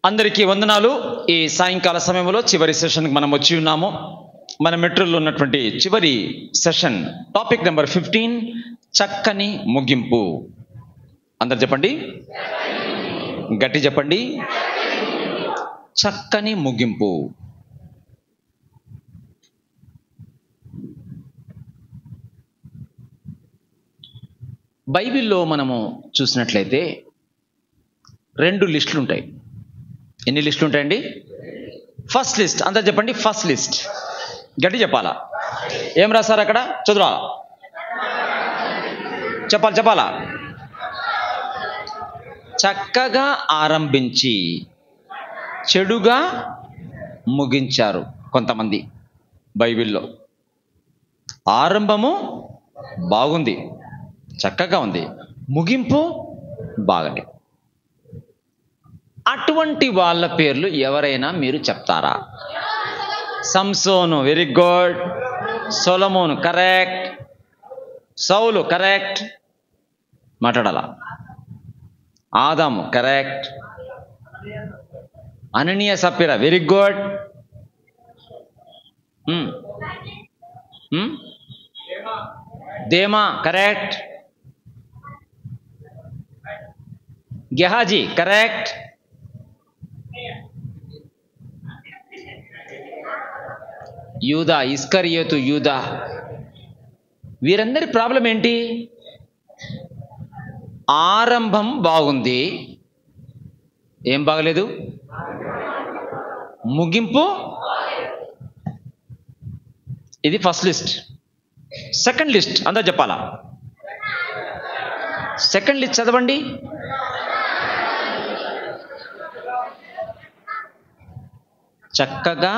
అందరికీ వందనాలు. ఈ సాయంకాల సమయంలో చివరి సెషన్కి మనం వచ్చి ఉన్నాము. మన మెట్రోలో ఉన్నటువంటి చివరి సెషన్ టాపిక్ నెంబర్ 15, చక్కని ముగింపు. అందరు చెప్పండి, గట్టి చెప్పండి, చక్కని ముగింపు. బైబిల్లో మనము చూసినట్లయితే 2 లిస్టులు ఉంటాయి. ఎన్ని లిస్టులు ఉంటాయండి? First list. అందరు చెప్పండి, ఫస్ట్ లిస్ట్. గట్టి చెప్పాలా? ఏం రాశారు అక్కడ? చదువురా, చెప్పాలా? చక్కగా ఆరంభించి చెడుగా ముగించారు కొంతమంది. బైబిల్లో ఆరంభము బాగుంది, చక్కగా ఉంది, ముగింపు బాగలే. అటువంటి వాళ్ళ పేర్లు ఎవరైనా మీరు చెప్తారా? సంసోను వెరీ గుడ్, సొలొమోను కరెక్ట్, సౌలు కరెక్ట్, మాట్లాడాలా? ఆదాము కరెక్ట్, అననీయ సప్పిరా వెరీ గుడ్, దేమా కరెక్ట్, గెహాజీ కరెక్ట్, యూదా, ఇస్కరియోతు యూదా. వీరందరి ప్రాబ్లం ఏంటి? ఆరంభం బాగుంది, ఏం బాగలేదు, ముగింపు. ఇది ఫస్ట్ లిస్ట్. సెకండ్ లిస్ట్ అందరూ చెప్పాలా? సెకండ్ లిస్ట్ చదవండి. చక్కగా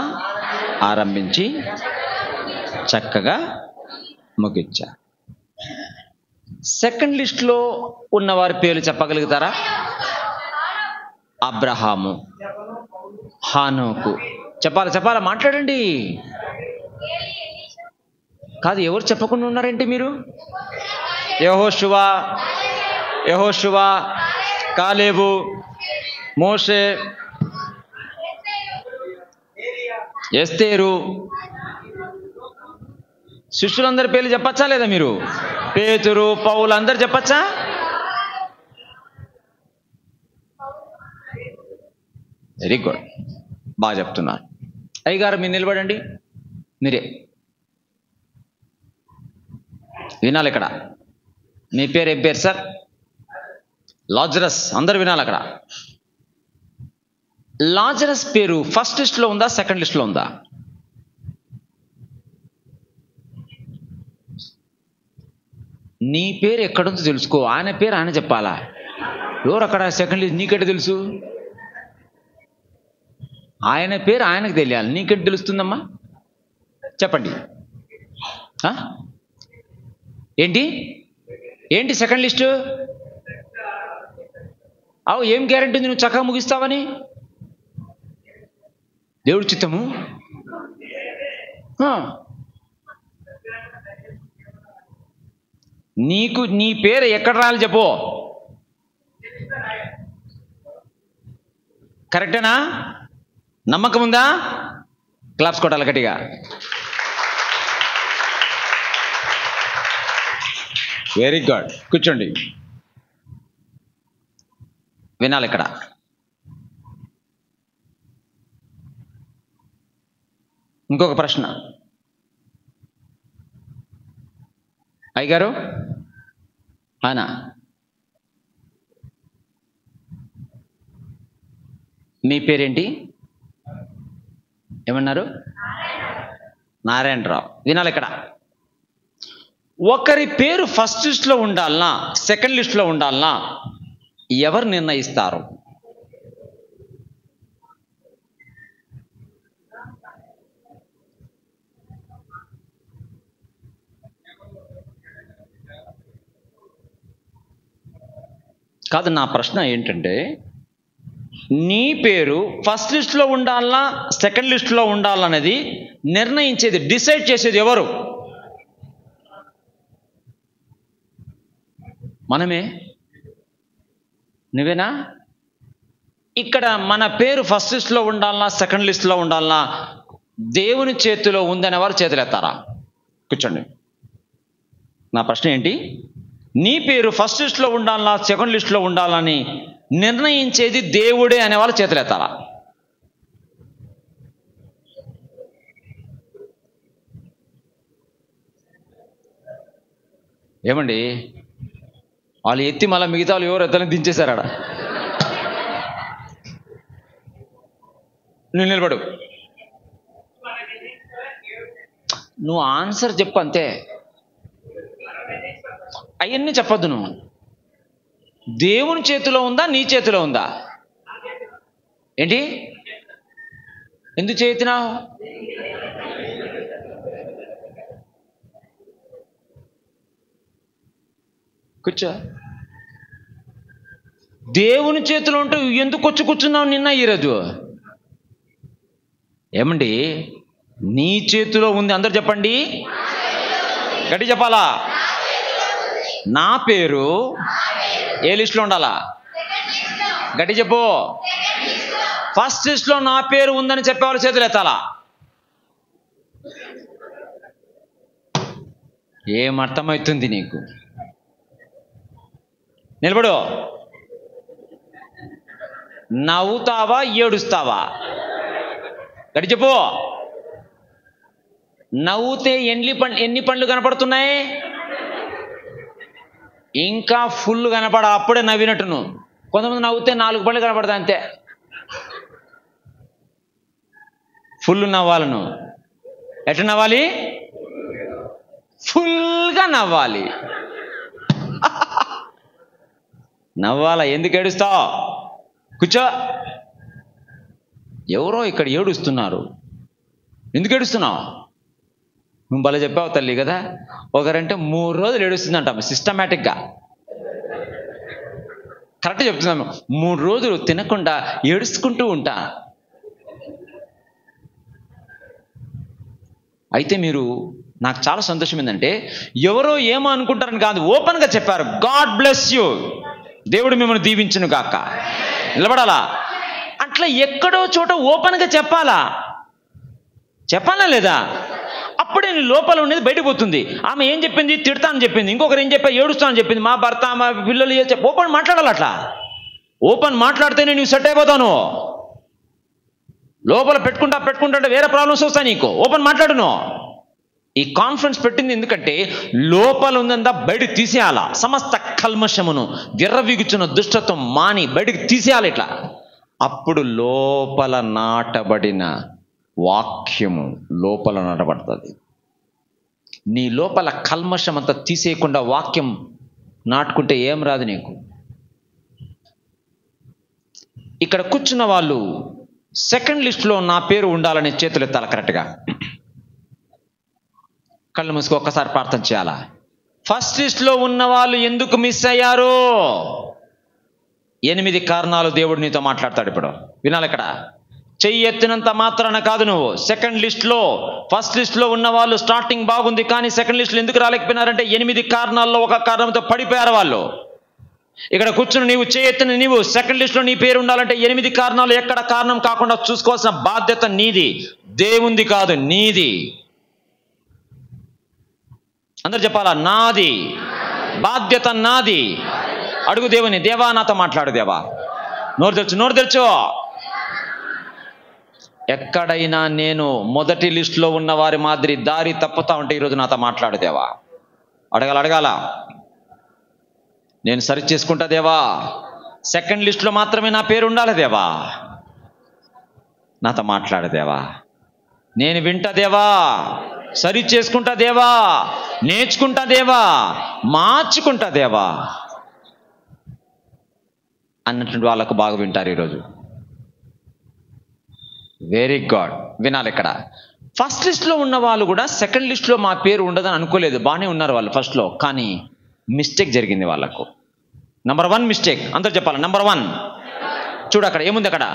ఆరంభించి చక్కగా ముగించా. సెకండ్ లిస్ట్లో ఉన్న వారి పేర్లు చెప్పగలుగుతారా? అబ్రహాము, హానోకు. చెప్పాలా? మాట్లాడండి. కాదు, ఎవరు చెప్పకుండా ఉన్నారేంటి మీరు? యెహోషువ, కాలేబు, మోషే, ఎస్తేరు. శిష్యులందరి పేర్లు చెప్పచ్చా లేదా మీరు? పేతురు, పౌలు అందరు చెప్పచ్చా? వెరీ గుడ్, బాగా చెప్తున్నారు. అయ్యగారు మీరు నిలబడండి. మీరే వినాలి ఇక్కడ. మీ పేరు ఏం పేరు సార్? లాజరస్. అందరు వినాలి అక్కడ. లాజరస్ పేరు ఫస్ట్ లిస్ట్లో ఉందా, సెకండ్ లిస్ట్లో ఉందా? నీ పేరు ఎక్కడుందో తెలుసుకో. ఆయన పేరు ఆయన చెప్పాలా? ఎవరు అక్కడ సెకండ్ లిస్ట్? నీకెట తెలుసు? ఆయన పేరు ఆయనకు తెలియాలి, నీకెట తెలుస్తుందమ్మా? చెప్పండి. ఏంటి సెకండ్ లిస్టు? ఏం గ్యారెంటీ ఉంది నువ్వు చక్కగా ముగిస్తావని? దేవుడి చిత్తము. నీకు నీ పేరు ఎక్కడ రాయాలి చెప్పు. కరెక్టేనా? నమ్మకం ఉందా? క్లాప్స్ కొట్టాలి గట్టిగా. Very good. కూర్చోండి, వినాలి ఇక్కడ. ఇంకొక ప్రశ్న. అయ్యగారు, ఆయన మీ పేరేంటి? ఏమన్నారు? నారాయణరావు. వినాలి ఇక్కడ. ఒకరి పేరు ఫస్ట్ లిస్ట్లో ఉండాలనా, సెకండ్ లిస్ట్లో ఉండాలనా ఎవరు నిర్ణయిస్తారు? కాదు, నా ప్రశ్న ఏంటంటే నీ పేరు ఫస్ట్ లిస్ట్లో ఉండాలనా, సెకండ్ లిస్ట్లో ఉండాలనేది నిర్ణయించేది, డిసైడ్ చేసేది ఎవరు? మనమే. నువ్వేనా? ఇక్కడ మన పేరు ఫస్ట్ లిస్ట్లో ఉండాలన్నా సెకండ్ లిస్ట్లో ఉండాలన్నా దేవుని చేతిలో ఉందనే వారు చేతులు ఎత్తారా? కూర్చోండి. నా ప్రశ్న ఏంటి? నీ పేరు ఫస్ట్ లిస్ట్లో ఉండాలన్నా సెకండ్ లిస్ట్లో ఉండాలని నిర్ణయించేది దేవుడే అనేవాళ్ళు చేతులు ఎత్తారా? ఏమండి, వాళ్ళు ఎత్తి మళ్ళీ మిగతా వాళ్ళు ఎవరు ఎత్తని దించేశారాడ. నువ్వు నిలబడు, నువ్వు ఆన్సర్ చెప్పు అంతే, అవన్నీ చెప్పొద్దు. నువ్వు దేవుని చేతిలో ఉందా నీ చేతిలో ఉందా? ఏంటి, ఎందుకు చేతినావు? కూర్చో. దేవుని చేతిలో ఉంటే ఎందుకు వచ్చి కూర్చున్నావు నిన్న ఈరోజు? ఏమండి, నీ చేతిలో ఉంది. అందరు చెప్పండి, గట్టి చెప్పాలా? నా పేరు ఏ లిస్టులో ఉండాలా? గట్టి చెప్పు. ఫస్ట్ లిస్ట్లో నా పేరు ఉందని చెప్పేవాళ్ళు చేతులు ఎత్తాలా? ఏమర్థమవుతుంది నీకు? నిలబడు. నవ్వుతావా ఏడుస్తావా? గట్టి చెప్పు. నవ్వుతే ఎన్ని పండ్లు కనపడుతున్నాయి? ఇంకా ఫుల్ కనపడ, అప్పుడే నవ్వినట్టు నువ్వు. కొంతమంది నవ్వుతే 4 పండ్లు కనపడతాయి అంతే. ఫుల్ నవ్వాలి నువ్వు. ఎట్లా నవ్వాలి? ఫుల్గా నవ్వాలి. నవ్వాలా? ఎందుకు ఏడుస్తావు? కూర్చో. ఎవరో ఇక్కడ ఏడుస్తున్నారు. ఎందుకు ఏడుస్తున్నావు? నువ్వు భలే చెప్పావు తల్లి కదా. ఒకరంటే 3 రోజులు ఏడుస్తుందంట సిస్టమేటిక్గా. కరెక్ట్ చెప్తున్నాము. 3 రోజులు తినకుండా ఏడుచుకుంటూ ఉంటా. అయితే మీరు, నాకు చాలా సంతోషం ఏంటంటే ఎవరో ఏమో అనుకుంటారని కాదు, ఓపెన్గా చెప్పారు. గాడ్ బ్లెస్ యూ, దేవుడు మిమ్మల్ని దీవించును గాక. నిలబడాలా? అట్లా ఎక్కడో చోట ఓపెన్గా చెప్పాలా లేదా? అప్పుడే నీ లోపల ఉండేది బయటకు పోతుంది. ఆమె ఏం చెప్పింది? తిడతా అని చెప్పింది. ఇంకొకరు ఏం చెప్పారు? ఏడుస్తా అని చెప్పింది. మా భర్త, మా పిల్లలు ఓపెన్ మాట్లాడాలి. అట్లా ఓపెన్ మాట్లాడితేనే నువ్వు సెట్ అయిపోతాను. లోపల పెట్టుకుంటా వేరే ప్రాబ్లమ్స్ వస్తాయి నీకు. ఓపెన్ మాట్లాడును. ఈ కాన్ఫరెన్స్ పెట్టింది ఎందుకంటే లోపల ఉందంతా బయటకు తీసేయాలా. సమస్త కల్మషమును, విర్రవీగుచున్న దుష్టత్వం మాని బయటకు తీసేయాలి. ఇట్లా అప్పుడు లోపల నాటబడిన వాక్యము లోపల నాటబడుతుంది. నీ లోపల కల్మషం అంతా తీసేయకుండా వాక్యం నాటుకుంటే ఏం రాదు నీకు. ఇక్కడ కూర్చున్న వాళ్ళు సెకండ్ లిస్ట్లో నా పేరు ఉండాలని చేతులు ఎత్తాలి. కరెక్ట్గా కళ్ళు మూసుకు ఒక్కసారి ప్రార్థన చేయాలా. ఫస్ట్ లిస్ట్లో ఉన్న వాళ్ళు ఎందుకు మిస్ అయ్యారు? 8 కారణాలు దేవుడు నీతో మాట్లాడతాడు. ఇప్పుడు వినాలి. ఇక్కడ చెయ్యి ఎత్తినంత మాత్రాన కాదు నువ్వు సెకండ్ లిస్ట్లో. ఫస్ట్ లిస్ట్లో ఉన్న వాళ్ళు స్టార్టింగ్ బాగుంది, కానీ సెకండ్ లిస్ట్లో ఎందుకు రాలేకపోయినారంటే 8 కారణాల్లో ఒక కారణంతో పడిపోయారు వాళ్ళు. ఇక్కడ కూర్చుని నీవు చేయెత్తిన నీవు సెకండ్ లిస్ట్లో నీ పేరు ఉండాలంటే 8 కారణాలు ఎక్కడ కారణం కాకుండా చూసుకోవాల్సిన బాధ్యత నీది, దేవుంది కాదు, నీది. అందరు చెప్పాలా? నాది, బాధ్యత నాది. అడుగు దేవుని, దేవా నాతో మాట్లాడు. దేవా, నోరు తెరచు. ఎక్కడైనా నేను మొదటి లిస్టులో ఉన్న వారి మాదిరి దారి తప్పుతా ఉంటే ఈరోజు నాతో మాట్లాడు దేవా. అడగాల. నేను సరి చేసుకుంటా దేవా. సెకండ్ లిస్టులో మాత్రమే నా పేరు ఉండాలి దేవా. నాతో మాట్లాడు దేవా. నేను వింటా దేవా, సరి చేసుకుంటా దేవా, నేర్చుకుంటా దేవా, మార్చుకుంటా దేవా అన్నటువంటి వాళ్ళకు బాగా వింటారు ఈరోజు. Very good. వినాలి. ఇక్కడ ఫస్ట్ లిస్ట్లో ఉన్న వాళ్ళు కూడా సెకండ్ లిస్ట్లో మా పేరు ఉండదని అనుకోలేదు. బాగానే ఉన్నారు వాళ్ళు ఫస్ట్లో, కానీ మిస్టేక్ జరిగింది వాళ్ళకు. Number 1 mistake. అందరూ చెప్పాలి. నంబర్ 1 చూడు అక్కడ ఏముంది. అక్కడ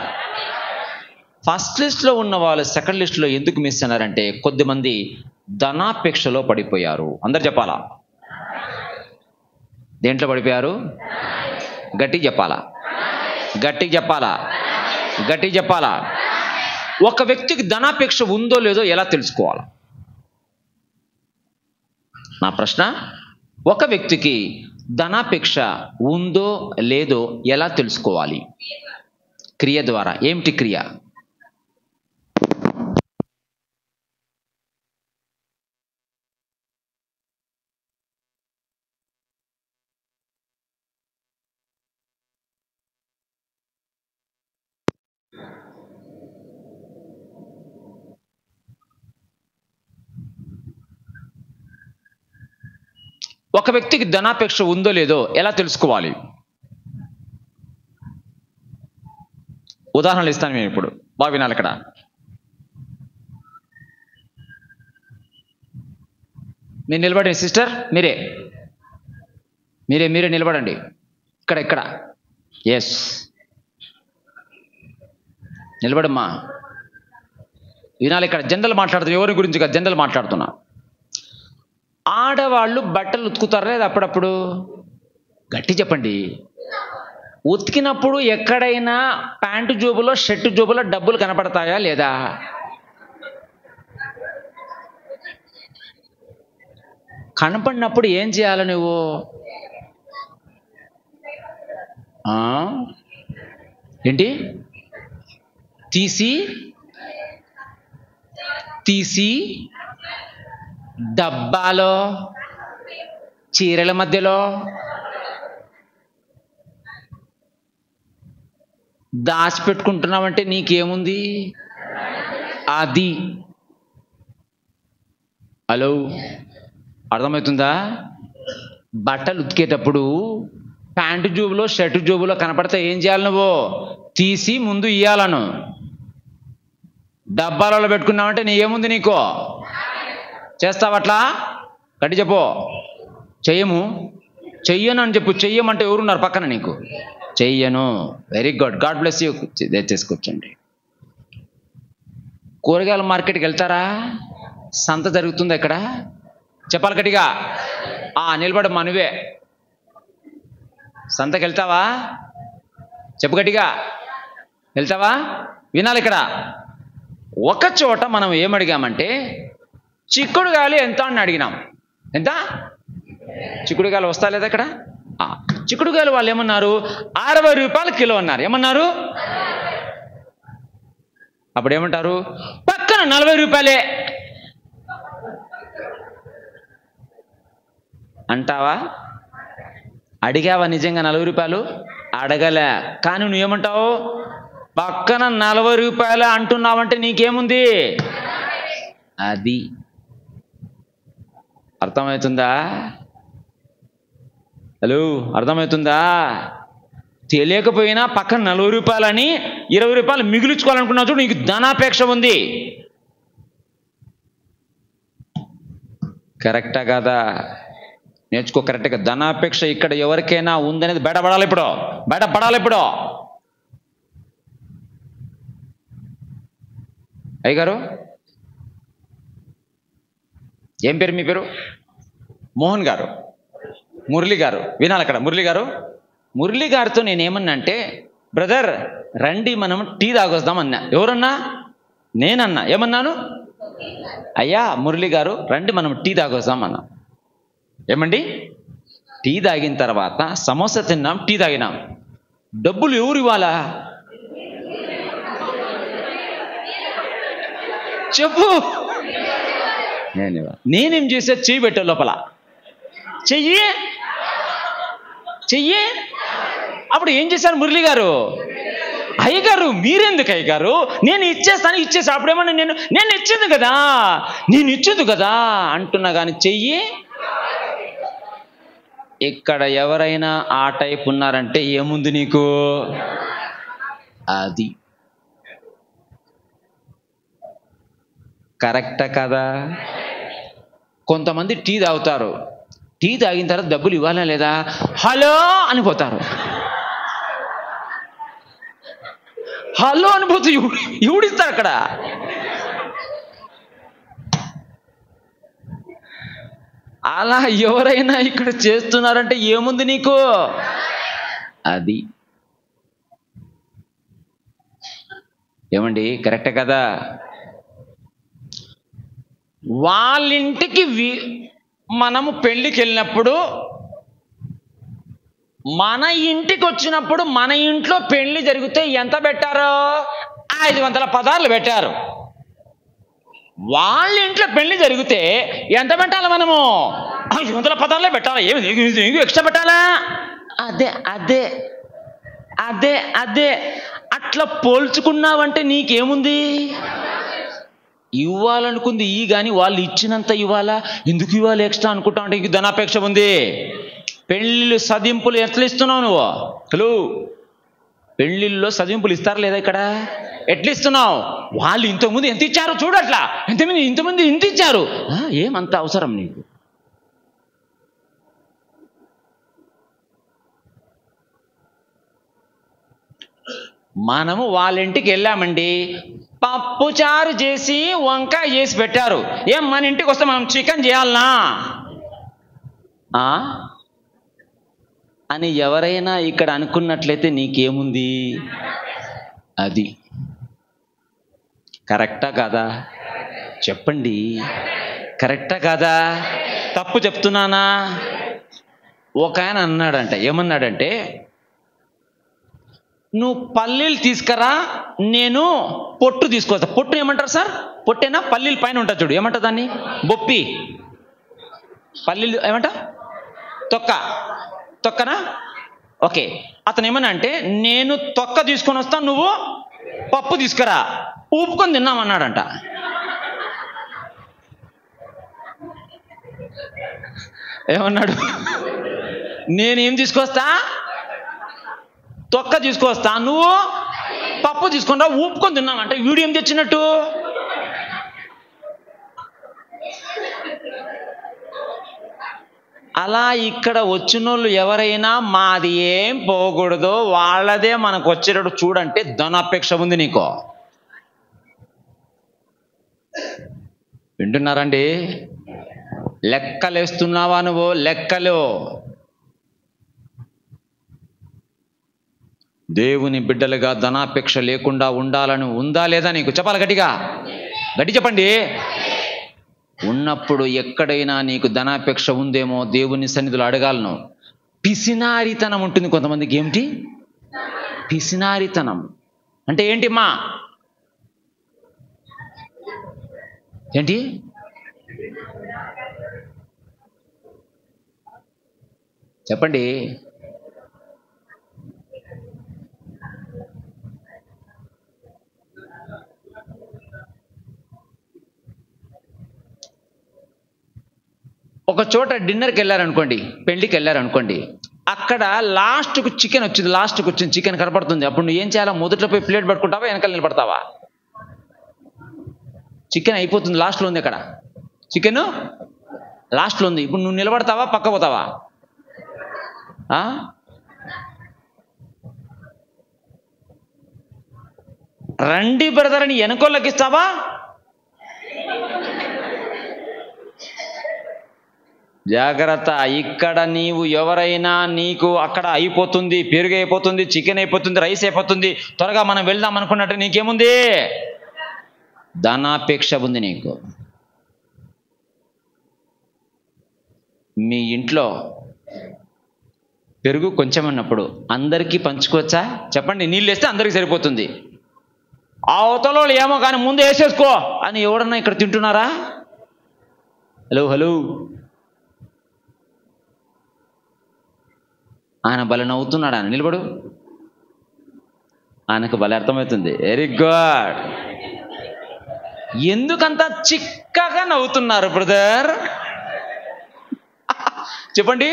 ఫస్ట్ లిస్ట్లో ఉన్న వాళ్ళు సెకండ్ లిస్ట్లో ఎందుకు మిస్ అన్నారంటే కొద్దిమంది ధనాపేక్షలో పడిపోయారు. అందరు చెప్పాలా? దేంట్లో పడిపోయారు? గట్టిగా చెప్పాలా? గట్టి చెప్పాలా? ఒక వ్యక్తికి ధనాపేక్ష ఉందో లేదో ఎలా తెలుసుకోవాలి? నా ప్రశ్న, ఒక వ్యక్తికి ధనాపేక్ష ఉందో లేదో ఎలా తెలుసుకోవాలి? క్రియ ద్వారా. ఏమిటి క్రియ? ఒక వ్యక్తికి ధనాపేక్ష ఉందో లేదో ఎలా తెలుసుకోవాలి? ఉదాహరణలు ఇస్తాను నేను ఇప్పుడు, బాగా వినాలి. ఇక్కడ మీరు నిలబడండి సిస్టర్, మీరే నిలబడండి. ఇక్కడ ఎస్, నిలబడమ్మా. వినాలి. ఇక్కడ జనరల్ మాట్లాడుతున్నా, ఎవరి గురించి కాదు, జనరల్ మాట్లాడుతున్నా. ఆడవాళ్ళు బట్టలు ఉతుకుతారా లేదా అప్పుడప్పుడు? గట్టి చెప్పండి. ఉతికినప్పుడు ఎక్కడైనా ప్యాంటు జోబులో షర్టు జోబులో డబ్బులు కనపడతాయా లేదా? కనపడినప్పుడు ఏం చేయాలి నువ్వు? ఏంటి? తీసి డబ్బాలో, చీరల మధ్యలో దాచిపెట్టుకుంటున్నావంటే నీకేముంది? అది. హలో, అర్థమవుతుందా? బట్టలు ఉతికేటప్పుడు ప్యాంటు జోబులో షర్టు జోబులో కనపడితే ఏం చేయాలి? నువ్వు తీసి ముందు ఇయ్యాలను. డబ్బాలలో పెట్టుకున్నావంటే నీకేముంది? నీకు చేస్తావట్లా? గట్టి చెప్పు. చెయ్యను అని చెప్పు. చెయ్యమంటే ఎవరున్నారు పక్కన నీకు? చెయ్యను. Very good, God bless you. దయచేసి కూర్చోండి. కూరగాయల మార్కెట్కి వెళ్తారా? సంత జరుగుతుందా ఇక్కడ? చెప్పాలి గట్టిగా. నిలబడమ్మా నువ్వే. సంతకి వెళ్తావా? చెప్పు గట్టిగా. వెళ్తావా? వినాలి. ఇక్కడ ఒక చోట మనం ఏమడిగామంటే చిక్కుడుగాయలు ఎంత అని అడిగినాం. ఎంత? చిక్కుడుగాయలు వస్తా లేదా ఇక్కడ? చిక్కుడుగాయలు వాళ్ళు ఏమన్నారు? 60 రూపాయలు కిలో అన్నారు. ఏమన్నారు? అప్పుడు ఏమంటారు? పక్కన 40 రూపాయలే అంటావా? అడిగావా నిజంగా 40 రూపాయలు? అడగలే. కానీ నువ్వేమంటావు? పక్కన 40 రూపాయలు అంటున్నావంటే నీకేముంది? అది. అర్థమవుతుందా? హలో, అర్థమవుతుందా? తెలియకపోయినా పక్కన 40 రూపాయలని 20 రూపాయలు మిగిలించుకోవాలనుకున్నావు చూడు, నీకు ధనాపేక్ష ఉంది. కరెక్టా కాదా? నేర్చుకో కరెక్ట్గా. ధనాపేక్ష ఇక్కడ ఎవరికైనా ఉందనేది బయటపడాలి ఇప్పుడు. అయ్యగారు, ఏం పేరు మీ పేరు? మోహన్ గారు, మురళి గారు. వినాలి అక్కడ. మురళి గారితో నేనేమన్నా అంటే, బ్రదర్ రండి మనం టీ తాగొస్తాం అన్నా. ఎవరన్నా? నేనన్నా. ఏమన్నాను? అయ్యా మురళి గారు రండి మనం టీ తాగొస్తాం అన్నా. ఏమండి? టీ తాగిన తర్వాత సమోసా తిన్నాం, టీ తాగినాం. డబ్బులు ఎవరు ఇవ్వాలా? చెప్పు. నేనేం చేసా? చెయ్యి పెట్టే లోపల చెయ్యి. అప్పుడు ఏం చేశారు మురళి గారు? అయ్యగారు మీరెందుకు అయ్యగారు? నేను ఇచ్చేస్తా. అప్పుడేమన్నా నేను ఇచ్చేది కదా అంటున్నా. కానీ చెయ్యి. ఇక్కడ ఎవరైనా ఆ టైప్ ఉన్నారంటే ఏముంది నీకు? అది. కరెక్టా కదా? కొంతమంది టీ తాగుతారు. టీ తాగిన తర్వాత డబ్బులు ఇవ్వాలా లేదా? హలో అనిపోతారు. హలో అనిపోతే ఎవడిస్తారు అక్కడ? అలా ఎవరైనా ఇక్కడ చేస్తున్నారంటే ఏముంది నీకు? అది. ఏమండి కరెక్టే కదా? వాళ్ళింటికి మనము పెళ్ళికి వెళ్ళినప్పుడు, మన ఇంటికి వచ్చినప్పుడు మన ఇంట్లో పెళ్లి జరిగితే ఎంత పెట్టారు? 500 పదార్లు పెట్టారు. వాళ్ళ ఇంట్లో పెళ్లి జరిగితే ఎంత పెట్టాలి? మనము 500 పదార్లే పెట్టాలి. ఏమి ఎక్స్ట్రా పెట్టాలా? అదే అదే అదే అదే అట్లా పోల్చుకున్నావంటే నీకేముంది? ఇవ్వాలనుకుంది కానీ వాళ్ళు ఇచ్చినంత ఇవ్వాలా? ఎందుకు ఇవ్వాలి ఎక్స్ట్రా అనుకుంటా అంటే ఇంక ధనాపేక్ష ఉంది. పెళ్ళిళ్ళు సదింపులు ఎట్లా ఇస్తున్నావు నువ్వు? హలో, పెళ్ళిళ్ళలో సదింపులు ఇస్తారు లేదా? ఇక్కడ ఎట్లా ఇస్తున్నావు? వాళ్ళు ఇంతకుముందు ఎంత ఇచ్చారు చూడు, అట్లా ఇంతమంది ఇంత ఇచ్చారు. ఏమంత అవసరం నీకు? మనము వాళ్ళ ఇంటికి వెళ్ళామండి, పప్పు చారు చేసి వంకాయ చేసి పెట్టారు. ఏం మన ఇంటికి వస్తే మనం చికెన్ చేయాలనా అని ఎవరైనా ఇక్కడ అనుకున్నట్లయితే నీకేముంది? అది కరెక్టా కాదా? చెప్పండి, కరెక్టా కాదా? తప్పు చెప్తున్నానా? ఒక ఆయన అన్నాడంట, ఏమన్నాడంటే, నువ్వు పల్లీలు తీసుకురా, నేను పొట్టు తీసుకొస్తా. పొట్టు ఏమంటారు సార్? పొట్టేనా? పల్లీలు పైన ఉంటుంది చూడు, ఏమంటారు దాన్ని? బొప్పి. పల్లీలు ఏమంటా? తొక్కనా? ఓకే. అతను ఏమన్నా అంటే, నేను తొక్క తీసుకొని వస్తా, నువ్వు పప్పు తీసుకురా, ఊపుకొని తిన్నామన్నాడంట. ఏమన్నాడు? నేనేం తీసుకొస్తా? తొక్క తీసుకొస్తా, నువ్వు పప్పు తీసుకొని రా, ఊపుకొని తిన్నామంటే వీడు ఏం తెచ్చినట్టు? అలా ఇక్కడ వచ్చినోళ్ళు ఎవరైనా మాది ఏం పోకూడదు, వాళ్ళదే మనకు వచ్చేటట్టు చూడంటే ధనాపేక్ష ఉంది నీకు. వింటున్నారండి? లెక్కలేస్తున్నావా నువ్వు? లెక్కలు. దేవుని బిడ్డలుగా ధనాపేక్ష లేకుండా ఉండాలని ఉందా లేదా నీకు? చెప్పాలి గట్టిగా, గట్టి చెప్పండి. ఉన్నప్పుడు ఎక్కడైనా నీకు ధనాపేక్ష ఉందేమో దేవుని సన్నిధిలో అడగాలను. పిసినారితనం ఉంటుంది కొంతమందికి. ఏమిటి పిసినారితనం అంటే? ఏంటి మా? ఏంటి? చెప్పండి. ఒక చోట డిన్నర్కి వెళ్ళారనుకోండి, పెళ్ళికి వెళ్ళారనుకోండి, అక్కడ లాస్ట్కు చికెన్ వచ్చింది, లాస్ట్కి వచ్చింది చికెన్ కనపడుతుంది. అప్పుడు నువ్వు ఏం చేయాలా? మొదట్లో పోయి ప్లేట్ పట్టుకుంటావా, వెనకాల నిలబడతావా? చికెన్ అయిపోతుంది, లాస్ట్లో ఉంది. అక్కడ చికెన్ లాస్ట్లో ఉంది. ఇప్పుడు నువ్వు నిలబడతావా, పక్క పోతావా? రండి బ్రదర్ అని వెనకోళ్ళకి ఇస్తావా? జాగ్రత్త. ఇక్కడ నీవు ఎవరైనా నీకు అక్కడ అయిపోతుంది, పెరుగు అయిపోతుంది, చికెన్ అయిపోతుంది, రైస్ అయిపోతుంది, త్వరగా మనం వెళ్దాం అనుకున్నట్టు నీకేముంది? ధనాపేక్ష ఉంది నీకు. మీ ఇంట్లో పెరుగు కొంచెం అన్నప్పుడు అందరికీ పంచుకోవచ్చా? చెప్పండి. నీళ్ళు వేస్తే అందరికీ సరిపోతుంది. అవతల ఏమో కానీ ముందు వేసేసుకో అని ఎవడన్నా ఇక్కడ తింటున్నారా? హలో, ఆయన భలే నవ్వుతున్నాడు. ఆయన నిలబడు, ఆయనకు భలే అర్థమవుతుంది. Very good. ఎందుకంత చిక్కగా నవ్వుతున్నారు బ్రదర్? చెప్పండి.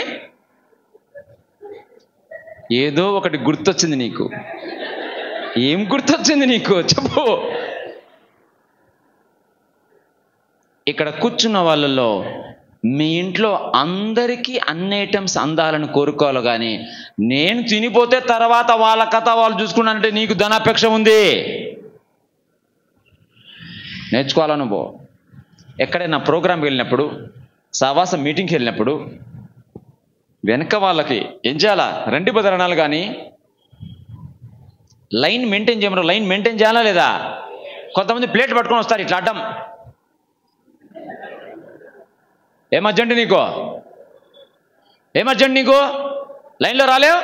ఏదో ఒకటి గుర్తొచ్చింది నీకు. ఏం గుర్తొచ్చింది నీకు? చెప్పు. ఇక్కడ కూర్చున్న వాళ్ళలో మీ ఇంట్లో అందరికీ అన్ని ఐటమ్స్ అందాలని కోరుకోవాలి, కానీ నేను తినిపోతే తర్వాత వాళ్ళ కథ వాళ్ళు చూసుకున్నానంటే నీకు ధనాపేక్ష ఉంది. నేర్చుకోవాలా నువ్వు. ఎక్కడైనా ప్రోగ్రామ్కి వెళ్ళినప్పుడు, సహవాస మీటింగ్కి వెళ్ళినప్పుడు వెనక వాళ్ళకి ఏం చేయాలా? రండి బదరణాలు కానీ లైన్ మెయింటైన్ చేయమన్నారు. లైన్ మెయింటైన్ చేయాలా లేదా? కొంతమంది ప్లేట్ పట్టుకొని వస్తారు ఇట్లా అడ్డం. ఏం అర్జెంట్ నీకు? ఏం అర్జెంట్ నీకు? లైన్లో రాలేవు?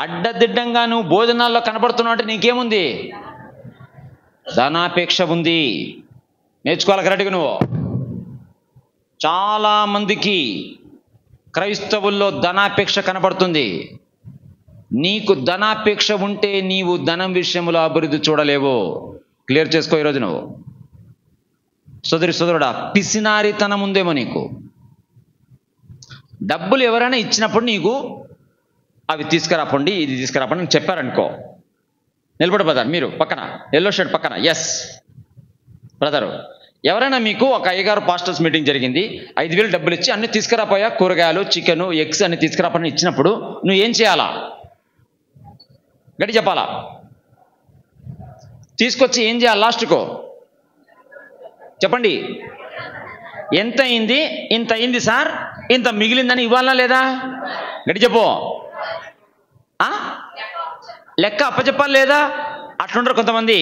అడ్డదిడ్డంగా నువ్వు భోజనాల్లో కనబడుతున్నావు అంటే నీకేముంది? ధనాపేక్ష ఉంది. నేర్చుకోవాలి కరెక్ట్గా నువ్వు. చాలా మందికి క్రైస్తవుల్లో ధనాపేక్ష కనబడుతుంది. నీకు ధనాపేక్ష ఉంటే నీవు ధనం విషయంలో అభివృద్ధి చూడలేవు. క్లియర్ చేసుకో ఈరోజు నువ్వు. సోదరుడా, పిసినారితనం ఉందేమో నీకు. డబ్బులు ఎవరైనా ఇచ్చినప్పుడు నీకు అవి తీసుకురాపండి, ఇది తీసుకురాపండి అని చెప్పారనుకో, నిలబడి బ్రదర్ మీరు పక్కన, ఎల్లో షర్ట్ పక్కన. ఎస్ బ్రదరు, ఎవరైనా మీకు ఒక అయ్యగారు పాస్టర్స్ మీటింగ్ జరిగింది, 5,000 డబ్బులు ఇచ్చి అన్ని తీసుకురాపోయా, కూరగాయలు, చికెను, ఎగ్స్ అన్ని తీసుకురాపని ఇచ్చినప్పుడు నువ్వు ఏం చేయాలా? గట్టి చెప్పాలా? తీసుకొచ్చి ఏం చేయాలి? లాస్ట్కో చెప్పండి. ఎంత అయింది? ఇంత అయింది సార్, ఇంత మిగిలిందని ఇవ్వాలా లేదా? గట్టి చెప్పు. లెక్క అప్పచెప్పాలి లేదా? అట్లుంటారు కొంతమంది.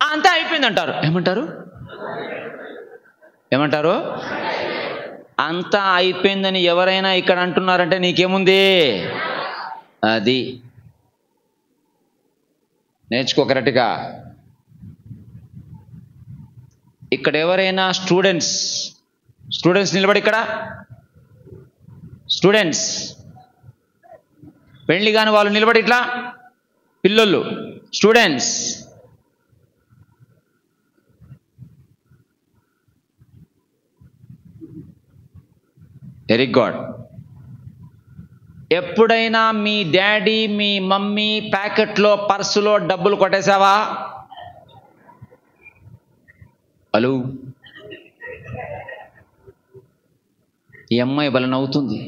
అంతా అయిపోయింది అంటారు. ఏమంటారు? అంతా అయిపోయిందని ఎవరైనా ఇక్కడ అంటున్నారంటే నీకేముంది? అది నేర్చుకో కరెక్ట్గా. ఇక్కడ ఎవరైనా స్టూడెంట్స్ నిలబడి, ఇక్కడ స్టూడెంట్స్ పెళ్లి కాని వాళ్ళు నిలబడి, ఇట్లా పిల్లలు స్టూడెంట్స్, వెరీ గుడ్. ఎప్పుడైనా మీ డాడీ మీ మమ్మీ ప్యాకెట్లో పర్సులో డబ్బులు కొట్టేశావా? హలో, ఈ అమ్మాయి బల నవ్వుతుంది.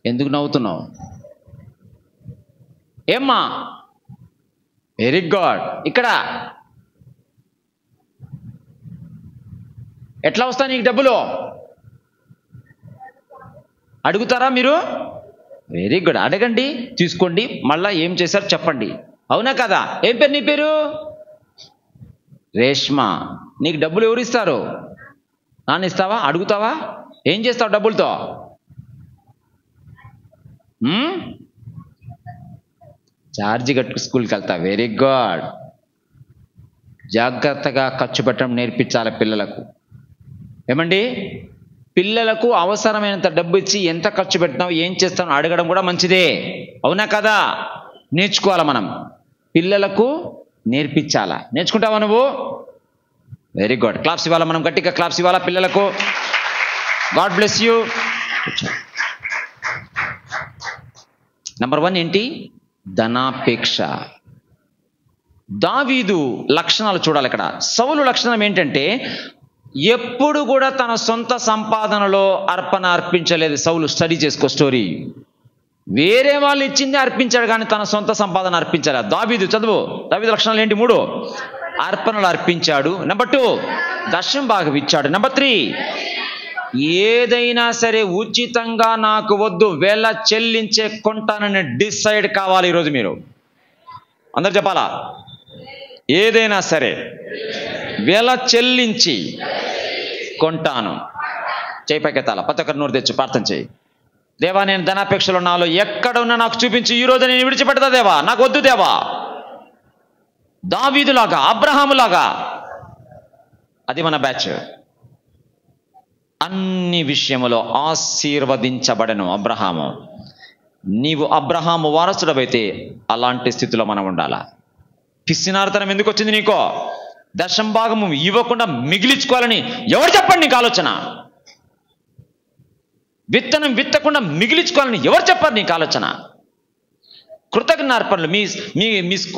ఎందుకు నవ్వుతున్నావు? ఏమ్మా? Very good. ఇక్కడ ఎట్లా వస్తా నీకు డబ్బులు? అడుగుతారా మీరు? వెరీ గుడ్, అడగండి, తీసుకోండి, మళ్ళా ఏం చేశారు చెప్పండి. అవునా కదా? ఏం పేరు నీ పేరు? రేష్మ. నీకు డబ్బులు ఎవరు ఇస్తారు? నాన్న ఇస్తావా? అడుగుతావా? ఏం చేస్తావు డబ్బులతో? ఛార్జీ కట్టుకు స్కూల్కి వెళ్తా. Very good. జాగ్రత్తగా ఖర్చు పెట్టడం నేర్పించాలి పిల్లలకు. ఏమండి, పిల్లలకు అవసరమైనంత డబ్బు ఇచ్చి ఎంత ఖర్చు పెడతావు, ఏం చేస్తావు అడగడం కూడా మంచిదే. అవునా కదా? నేర్చుకోవాలా మనం, పిల్లలకు నేర్పించాలా. నేర్చుకుంటావా నువ్వు? Very good. క్లాప్స్ ఇవ్వాలా మనం, గట్టిగా క్లాప్స్ ఇవ్వాలా పిల్లలకు. God bless you. నంబర్ 1 ఏంటి? ధనాపేక్ష. దావీదు లక్షణాలు చూడాలి ఇక్కడ. సౌలు లక్షణం ఏంటంటే ఎప్పుడు కూడా తన సొంత సంపాదనలో అర్పణ అర్పించలేదు. సౌలు, స్టడీ చేసుకో స్టోరీ. వేరే వాళ్ళు ఇచ్చింది అర్పించాడు కానీ తన సొంత సంపాదన అర్పించలేదు. దావీదు చదువు. దావీదు లక్షణాలు ఏంటి? 3. అర్పణలు అర్పించాడు. నెంబర్ 2, దశం భాగం ఇచ్చాడు. నెంబర్ 3, ఏదైనా సరే ఉచితంగా నాకు వద్దు, వేళ చెల్లించే కొంటానని డిసైడ్ కావాలి. ఈరోజు మీరు అందరు చెప్పాలా? ఏదైనా సరే వేళ చెల్లించి కొంటాను. చేయి పైకెత్తాల, ప్రతి ఒక్కరు నోరు తెచ్చు ప్రార్థన చేయి. దేవా, నేను ధనాపేక్షలో నాలో ఎక్కడ ఉన్నా నాకు చూపించి, ఈరోజు నేను విడిచిపెడతా దేవా, నాకు వద్దు దేవా. దావీదులాగా, అబ్రహాములాగా. అది మన బ్యాచ్. అన్ని విషయములో ఆశీర్వదించబడను అబ్రహాము. నీవు అబ్రహాము వారసుడవైతే అలాంటి స్థితిలో మనం ఉండాలా. పిసినారితనం ఎందుకు వచ్చింది నీకో? దశం భాగము ఇవ్వకుండా మిగిలించుకోవాలని ఎవరు చెప్పండి నీకు ఆలోచన? విత్తనం విత్తకుండా మిగిలించుకోవాలని ఎవరు చెప్పారు నీకు ఆలోచన? కృతజ్ఞార్పణలు.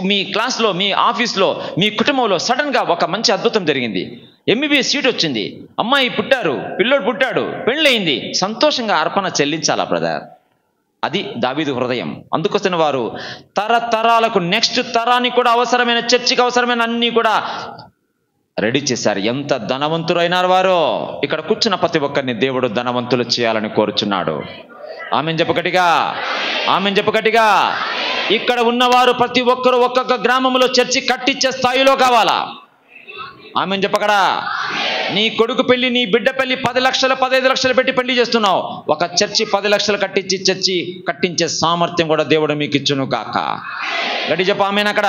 మీ క్లాస్లో, మీ ఆఫీస్లో, మీ కుటుంబంలో సడన్గా ఒక మంచి అద్భుతం జరిగింది. MBBS సీట్ వచ్చింది, అమ్మాయి పుట్టారు, పిల్లోడు పుట్టాడు, పెళ్ళయింది, సంతోషంగా అర్పణ చెల్లించాలా బ్రదర్. అది దావీదు హృదయం. అందుకొస్తున్న వారు తరతరాలకు, నెక్స్ట్ తరానికి కూడా అవసరమైన, చర్చికి అవసరమైన అన్నీ కూడా రెడీ చేశారు. ఎంత ధనవంతులైనారు వారు. ఇక్కడ కూర్చున్న ప్రతి ఒక్కరిని దేవుడు ధనవంతులు చేయాలని కోరుచున్నాడు. ఆమెన్ చెప్పు గట్టిగా, ఆమెన్ చెప్పు గట్టిగా. ఇక్కడ ఉన్నవారు ప్రతి ఒక్కరు ఒక్కొక్క గ్రామంలో చర్చి కట్టించే స్థాయిలో కావాలా? ఆమెన్ చెప్పకడా. నీ కొడుకు పెళ్లి, నీ బిడ్డ పెళ్లి 10 లక్షలు 15 లక్షలు పెట్టి పెళ్లి చేస్తున్నావు. ఒక చర్చి 10 లక్షలు కట్టించి చర్చి కట్టించే సామర్థ్యం కూడా దేవుడు మీకు ఇచ్చును కాక. గట్టి చెప్పు ఆమెన్. అక్కడ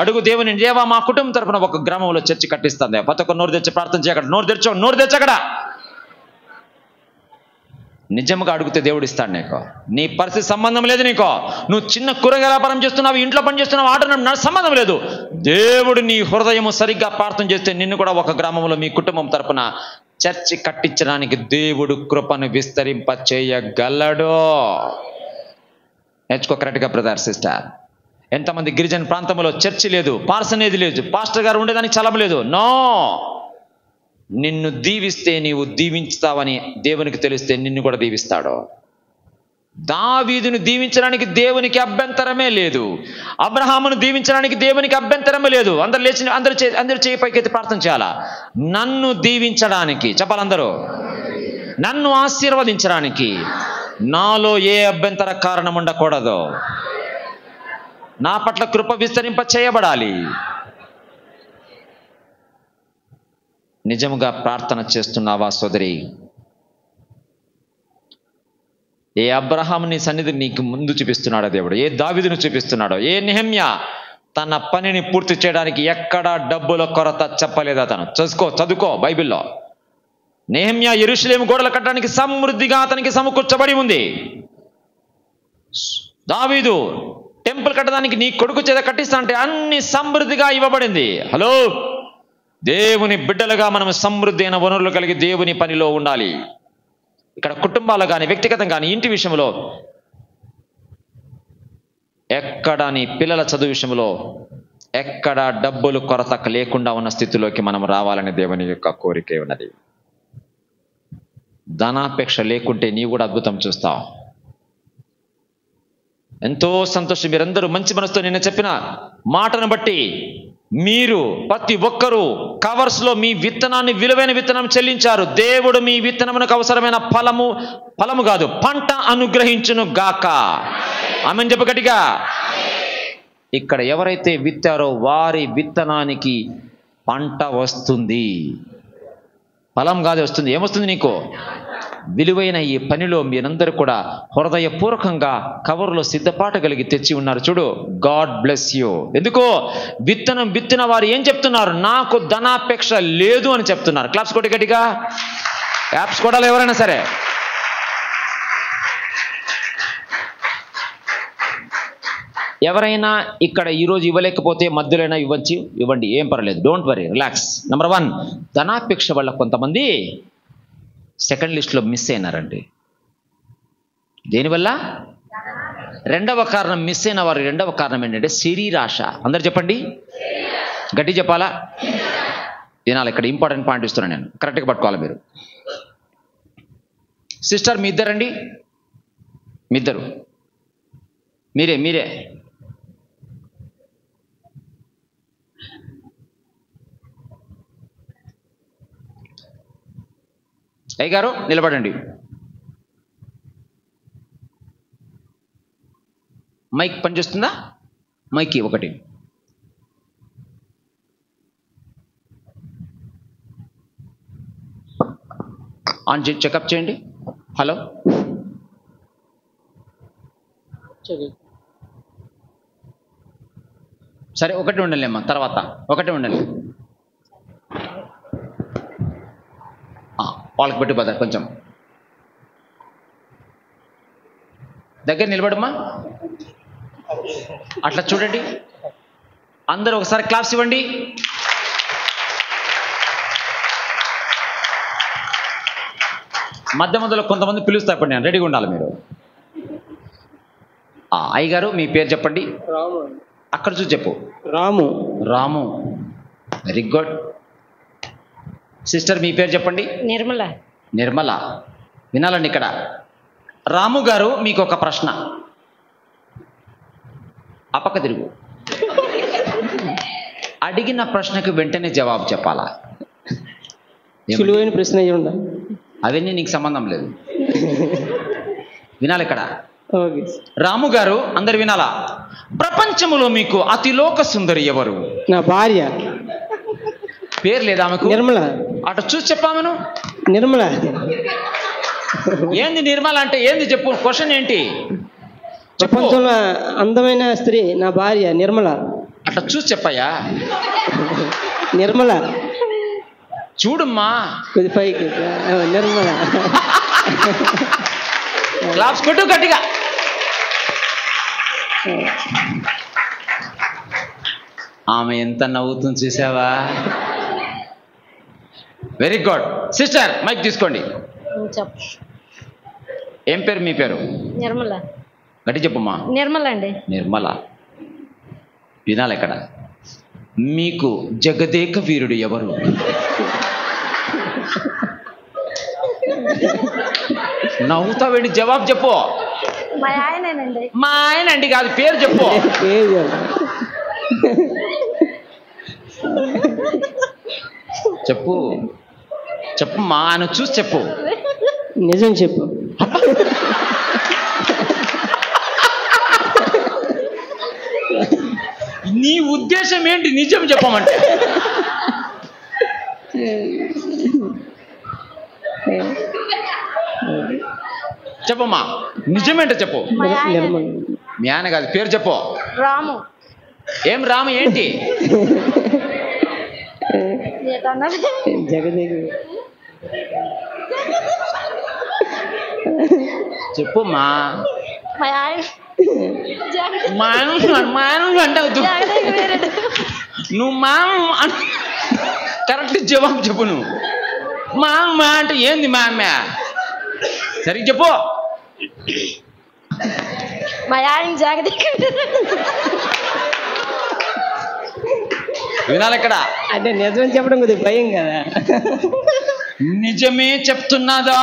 అడుగు దేవుని, దేవా మా కుటుంబం తరపున ఒక గ్రామంలో చర్చి కట్టిస్తుంది. ప్రతి ఒక్క నోరు తెచ్చి ప్రార్థన చేయక్కడ, నోరు తెచ్చక్కడ. నిజంగా అడిగితే దేవుడు ఇస్తాడు నీకు. నీ పరిస్థితి సంబంధం లేదు నీకు. నువ్వు చిన్న కూరగాయల వ్యాపారం చేస్తున్నావు, ఇంట్లో పని చేస్తున్నావు, ఆట సంబంధం లేదు. దేవుడు నీ హృదయము సరిగ్గా ప్రార్థన చేస్తే నిన్ను కూడా ఒక గ్రామంలో మీ కుటుంబం తరపున చర్చి కట్టించడానికి దేవుడు కృపను విస్తరింప చేయగలడు. నేర్చుకో కరెక్ట్గా బ్రదర్ సిస్టర్. ఎంతమంది గిరిజన ప్రాంతంలో చర్చి లేదు, పార్స్ అనేది లేదు, పాస్టర్ గారు ఉండేదానికి చలం లేదు. నో, నిన్ను దీవిస్తే నీవు దీవించుతావని దేవునికి తెలిస్తే నిన్ను కూడా దీవిస్తాడు. దావీదును దీవించడానికి దేవునికి అభ్యంతరమే లేదు. అబ్రహామును దీవించడానికి దేవునికి అభ్యంతరమే లేదు. అందరూ చేయి పైకెత్తి ప్రార్థన చేయాలా? నన్ను దీవించడానికి చెప్పాలందరూ. నన్ను ఆశీర్వదించడానికి నాలో ఏ అభ్యంతర కారణం ఉండకూడదు. నా పట్ల కృప విస్తరింప చేయబడాలి. నిజముగా ప్రార్థన చేస్తున్నావా సోదరి? ఏ అబ్రహాముని సన్నిధి నీకు ముందు చూపిస్తున్నాడో దేవుడు, ఏ దావీదును చూపిస్తున్నాడో, ఏ నెహెమ్యా తన పనిని పూర్తి చేయడానికి ఎక్కడా డబ్బుల కొరత చెప్పలేదు. అతను చదువుకో బైబిల్లో. నెహెమ్యా యెరూషలేము గోడలు కట్టడానికి సమృద్ధిగా అతనికి సమకూర్చబడి ఉంది. దావీదు టెంపుల్ కట్టడానికి నీ కొడుకు చేత కట్టిస్తా అంటే అన్ని సమృద్ధిగా ఇవ్వబడింది. హలో, దేవుని బిడ్డలుగా మనం సమృద్ధి అయిన వనరులు కలిగి దేవుని పనిలో ఉండాలి. ఇక్కడ కుటుంబాలు కానీ, వ్యక్తిగతంగా కానీ, ఇంటి విషయంలో ఎక్కడ నీ పిల్లల చదువు విషయంలో ఎక్కడ డబ్బులు కొరత లేకుండా ఉన్న స్థితిలోకి మనం రావాలని దేవుని యొక్క కోరిక ఉన్నది. ధనాపేక్ష లేకుంటే నీవు కూడా అద్భుతం చూస్తావు. ఎంతో సంతోషం. మీరందరూ మంచి మనసుతో నిన్న చెప్పిన మాటను బట్టి మీరు ప్రతి ఒక్కరూ కవర్స్లో మీ విత్తనాన్ని, విలువైన విత్తనం చెల్లించారు. దేవుడు మీ విత్తనమునకు అవసరమైన ఫలము కాదు, పంట అనుగ్రహించును గాక. ఆమెన్ చెప్పు గట్టిగా. ఇక్కడ ఎవరైతే విత్తారో వారి విత్తనానికి పంట వస్తుంది. ఫలం కాదు వస్తుంది. ఏమొస్తుంది నీకు? విలువైన ఈ పనిలో మీరందరూ కూడా హృదయపూర్వకంగా కవర్లో సిద్ధపాటు కలిగి తెచ్చి ఉన్నారు. చూడు, గాడ్ బ్లెస్ యూ. ఎందుకో విత్తనం విత్తిన వారు ఏం చెప్తున్నారు? నాకు ధనాపేక్ష లేదు అని చెప్తున్నారు. క్లాప్స్ కొట్టి గట్టిగా. యాప్స్ కొడాలి ఎవరైనా సరే. ఎవరైనా ఇక్కడ ఈరోజు ఇవ్వలేకపోతే మధ్యలోనే ఇవ్వండి, ఏం పర్లేదు, డోంట్ వరీ, రిలాక్స్. నెంబర్ 1, ధనాపేక్ష వల్ల కొంతమంది సెకండ్ లిస్ట్లో మిస్ అయినారండి. దేనివల్ల? రెండవ కారణం, మిస్ అయిన వారి రెండవ కారణం ఏంటంటే శరీరాశ. అందరు చెప్పండి, గట్టి చెప్పాలా? వినాలి. ఇక్కడ ఇంపార్టెంట్ పాయింట్ ఇస్తున్నాను నేను, కరెక్ట్గా పట్టుకోవాలి మీరు. సిస్టర్ మీ ఇద్దరండి, మీ ఇద్దరు, మీరే అయ్యగారు నిలబడండి. మైక్ పనిచేస్తుందా? మైక్ ఒకటి. ఆన్ చెకప్ చేయండి. హలో, సరే ఒకటి ఉండాలి అమ్మా, తర్వాత ఒకటే ఉండాలి. వాళ్ళకి పెట్టి బదర్ కొంచెం దగ్గర నిలబడమ్మా. అట్లా చూడండి. అందరూ ఒకసారి క్లాప్స్ ఇవ్వండి. మధ్యలో కొంతమంది పిలుస్తా, ఇప్పుడు నేను రెడీగా ఉండాలి మీరు. అయ్యగారు మీ పేరు చెప్పండి. అక్కడ చూసి చెప్పు. రాము. Very good. సిస్టర్ మీ పేరు చెప్పండి. నిర్మల. వినాలండి ఇక్కడ. రాము గారు, మీకు ఒక ప్రశ్న. అపక్క తిరుగు. అడిగిన ప్రశ్నకు వెంటనే జవాబు చెప్పాలా? సులువైన ప్రశ్న. అవన్నీ నీకు సంబంధం లేదు. వినాలి ఇక్కడ. ఓకే. రాము గారు అందరు వినాలా. ప్రపంచములో మీకు అతిలోక సుందరి ఎవరు? నా భార్య పేరు లేదా ఆమెకు? నిర్మల. అటు చూసి చెప్పామను. నిర్మల. ఏంది నిర్మల అంటే ఏంది చెప్పు, క్వశ్చన్ ఏంటి? ప్రపంచంలో అందమైన స్త్రీ నా భార్య నిర్మల. అట్లా చూసి చెప్పయ్యా. నిర్మల చూడమ్మా. కొద్ది పైకి. నిర్మల. క్లాప్స్ కొట్టు గట్టిగా. ఆమె ఎంత నవ్వుతుంది చూసావా? Very good. సిస్టర్ మైక్ తీసుకోండి. ఏం పేరు మీ పేరు? నిర్మల. గట్టి చెప్పమ్మా. నిర్మల అండి. నిర్మల. వినాలి ఇక్కడ. మీకు జగదేక వీరుడు ఎవరు? నవ్వుతా వెళ్ళి జవాబు చెప్పు. మా ఆయనేనండి. మా ఆయన అండి కాదు, పేరు చెప్పు. చెప్పు చెప్పు మా ఆయన చూసి చెప్పు. నిజం చెప్పు. నీ ఉద్దేశం ఏంటి నిజం చెప్పమంటే? చెప్పమ్మా నిజమేంటో చెప్పు. మీ ఆయన కాదు, పేరు చెప్పు. రాము. ఏం రాము ఏంటి? జగదేవి. చెప్పుమ్మా. మా ఆయన అంటావు నువ్వు మా కరెక్ట్ జవాబు చెప్పు. నువ్వు మా అంటే ఏంది మా అమ్మ? సరిగ్గా చెప్పు. మా ఆయన జాగ్రత్త. వినాలి ఇక్కడ. అంటే నిజం చెప్పడం కొద్దిగా భయం కదా. నిజమే చెప్తున్నాదా?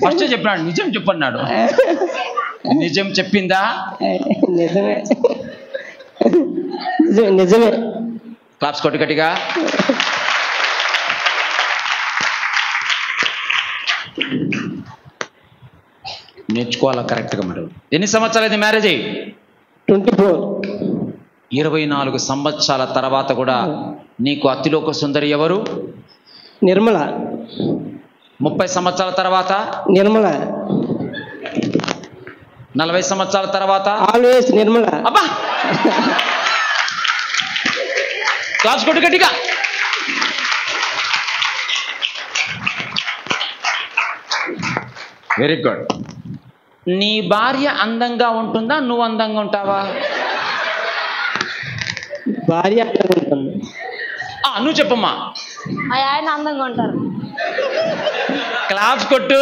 ఫస్ట్ చెప్పినాడు నిజం చెప్పన్నాడు. నిజం చెప్పిందా? నిజమే. నిజమే. క్లాప్స్ కొట్టి గట్టిగా. నేర్చుకోవాలా కరెక్ట్గా. మరి ఎన్ని సంవత్సరాలు అయితే మ్యారేజ్ అయ్యి? 24. 24 సంవత్సరాల తర్వాత కూడా నీకు అతిలోక సుందరి ఎవరు? నిర్మల. 30 సంవత్సరాల తర్వాత నిర్మల. 40 సంవత్సరాల తర్వాత ఆల్వేస్ నిర్మల. అబ్బా క్లాస్ కొట్టు గట్టిగా. Very good. నీ భార్య అందంగా ఉంటుందా, నువ్వు అందంగా ఉంటావా? భార్య అందంగా ఉంటుంది. నువ్వు చెప్పమ్మా. మా ఆయన అందంగా ఉంటారు. క్లాప్స్ కొట్టు.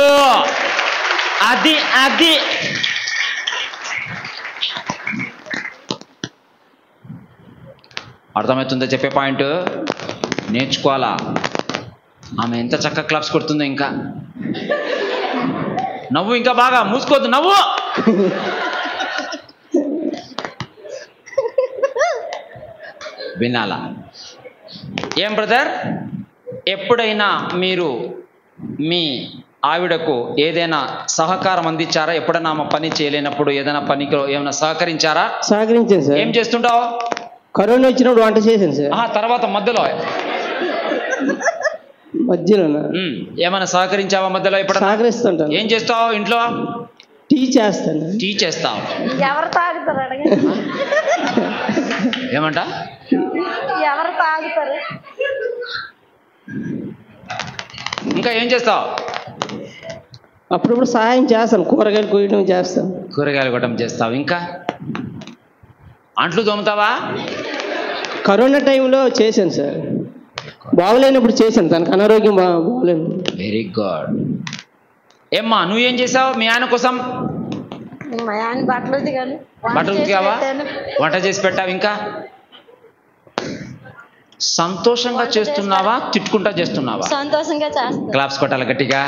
అది అది అర్థమవుతుందో చెప్పే పాయింట్? నేర్చుకోవాలా. ఆమె ఎంత చక్కగా క్లాప్స్ కొడుతుందో. ఇంకా నవ్వు, ఇంకా బాగా మూసుకోవద్దు, నవ్వు. వినాలా. ఏం బ్రదర్, ఎప్పుడైనా మీరు మీ ఆవిడకు ఏదైనా సహకారం అందించారా? ఎప్పుడైనా ఆమె పని చేయలేనప్పుడు ఏదైనా పనికి ఏమైనా సహకరించారా? సహకరించాను సార్. ఏం చేస్తుంటావు? కరోనా వచ్చినప్పుడు వంట చేశాను సార్. తర్వాత మధ్యలో ఏమైనా సహకరించావా? మధ్యలో ఎప్పుడు సహకరిస్తుంటాను. ఏం చేస్తావు ఇంట్లో? టీ చేస్తాను. టీ చేస్తావు. ఎవరు తాగుతారు అడగండి. ఏమంట? ఎవరు తాగుతారు? ఇంకా ఏం చేస్తావు? అప్పుడప్పుడు సహాయం చేస్తాను. కూరగాయలు కొయ్యడం చేస్తాను. కూరగాయలు కొట్టడం చేస్తావు. ఇంకా అంట్లు తోముతావా? కరోనా టైంలో చేశాను సార్. బాగలేనప్పుడు చేశాను. తనకు అనారోగ్యం బాగలేదు. Very good. ఏమ్మా నువ్వేం చేసావు మీ ఆయన కోసం? మా ఆయన బట్టలు ఉతికావా? వంట చేసి పెట్టావు. ఇంకా సంతోషంగా చేస్తున్నావా, తిట్టుకుంటా చేస్తున్నావా? సంతోషంగా చేస్తా. క్లాప్స్ కొట్టాలి గట్టిగా.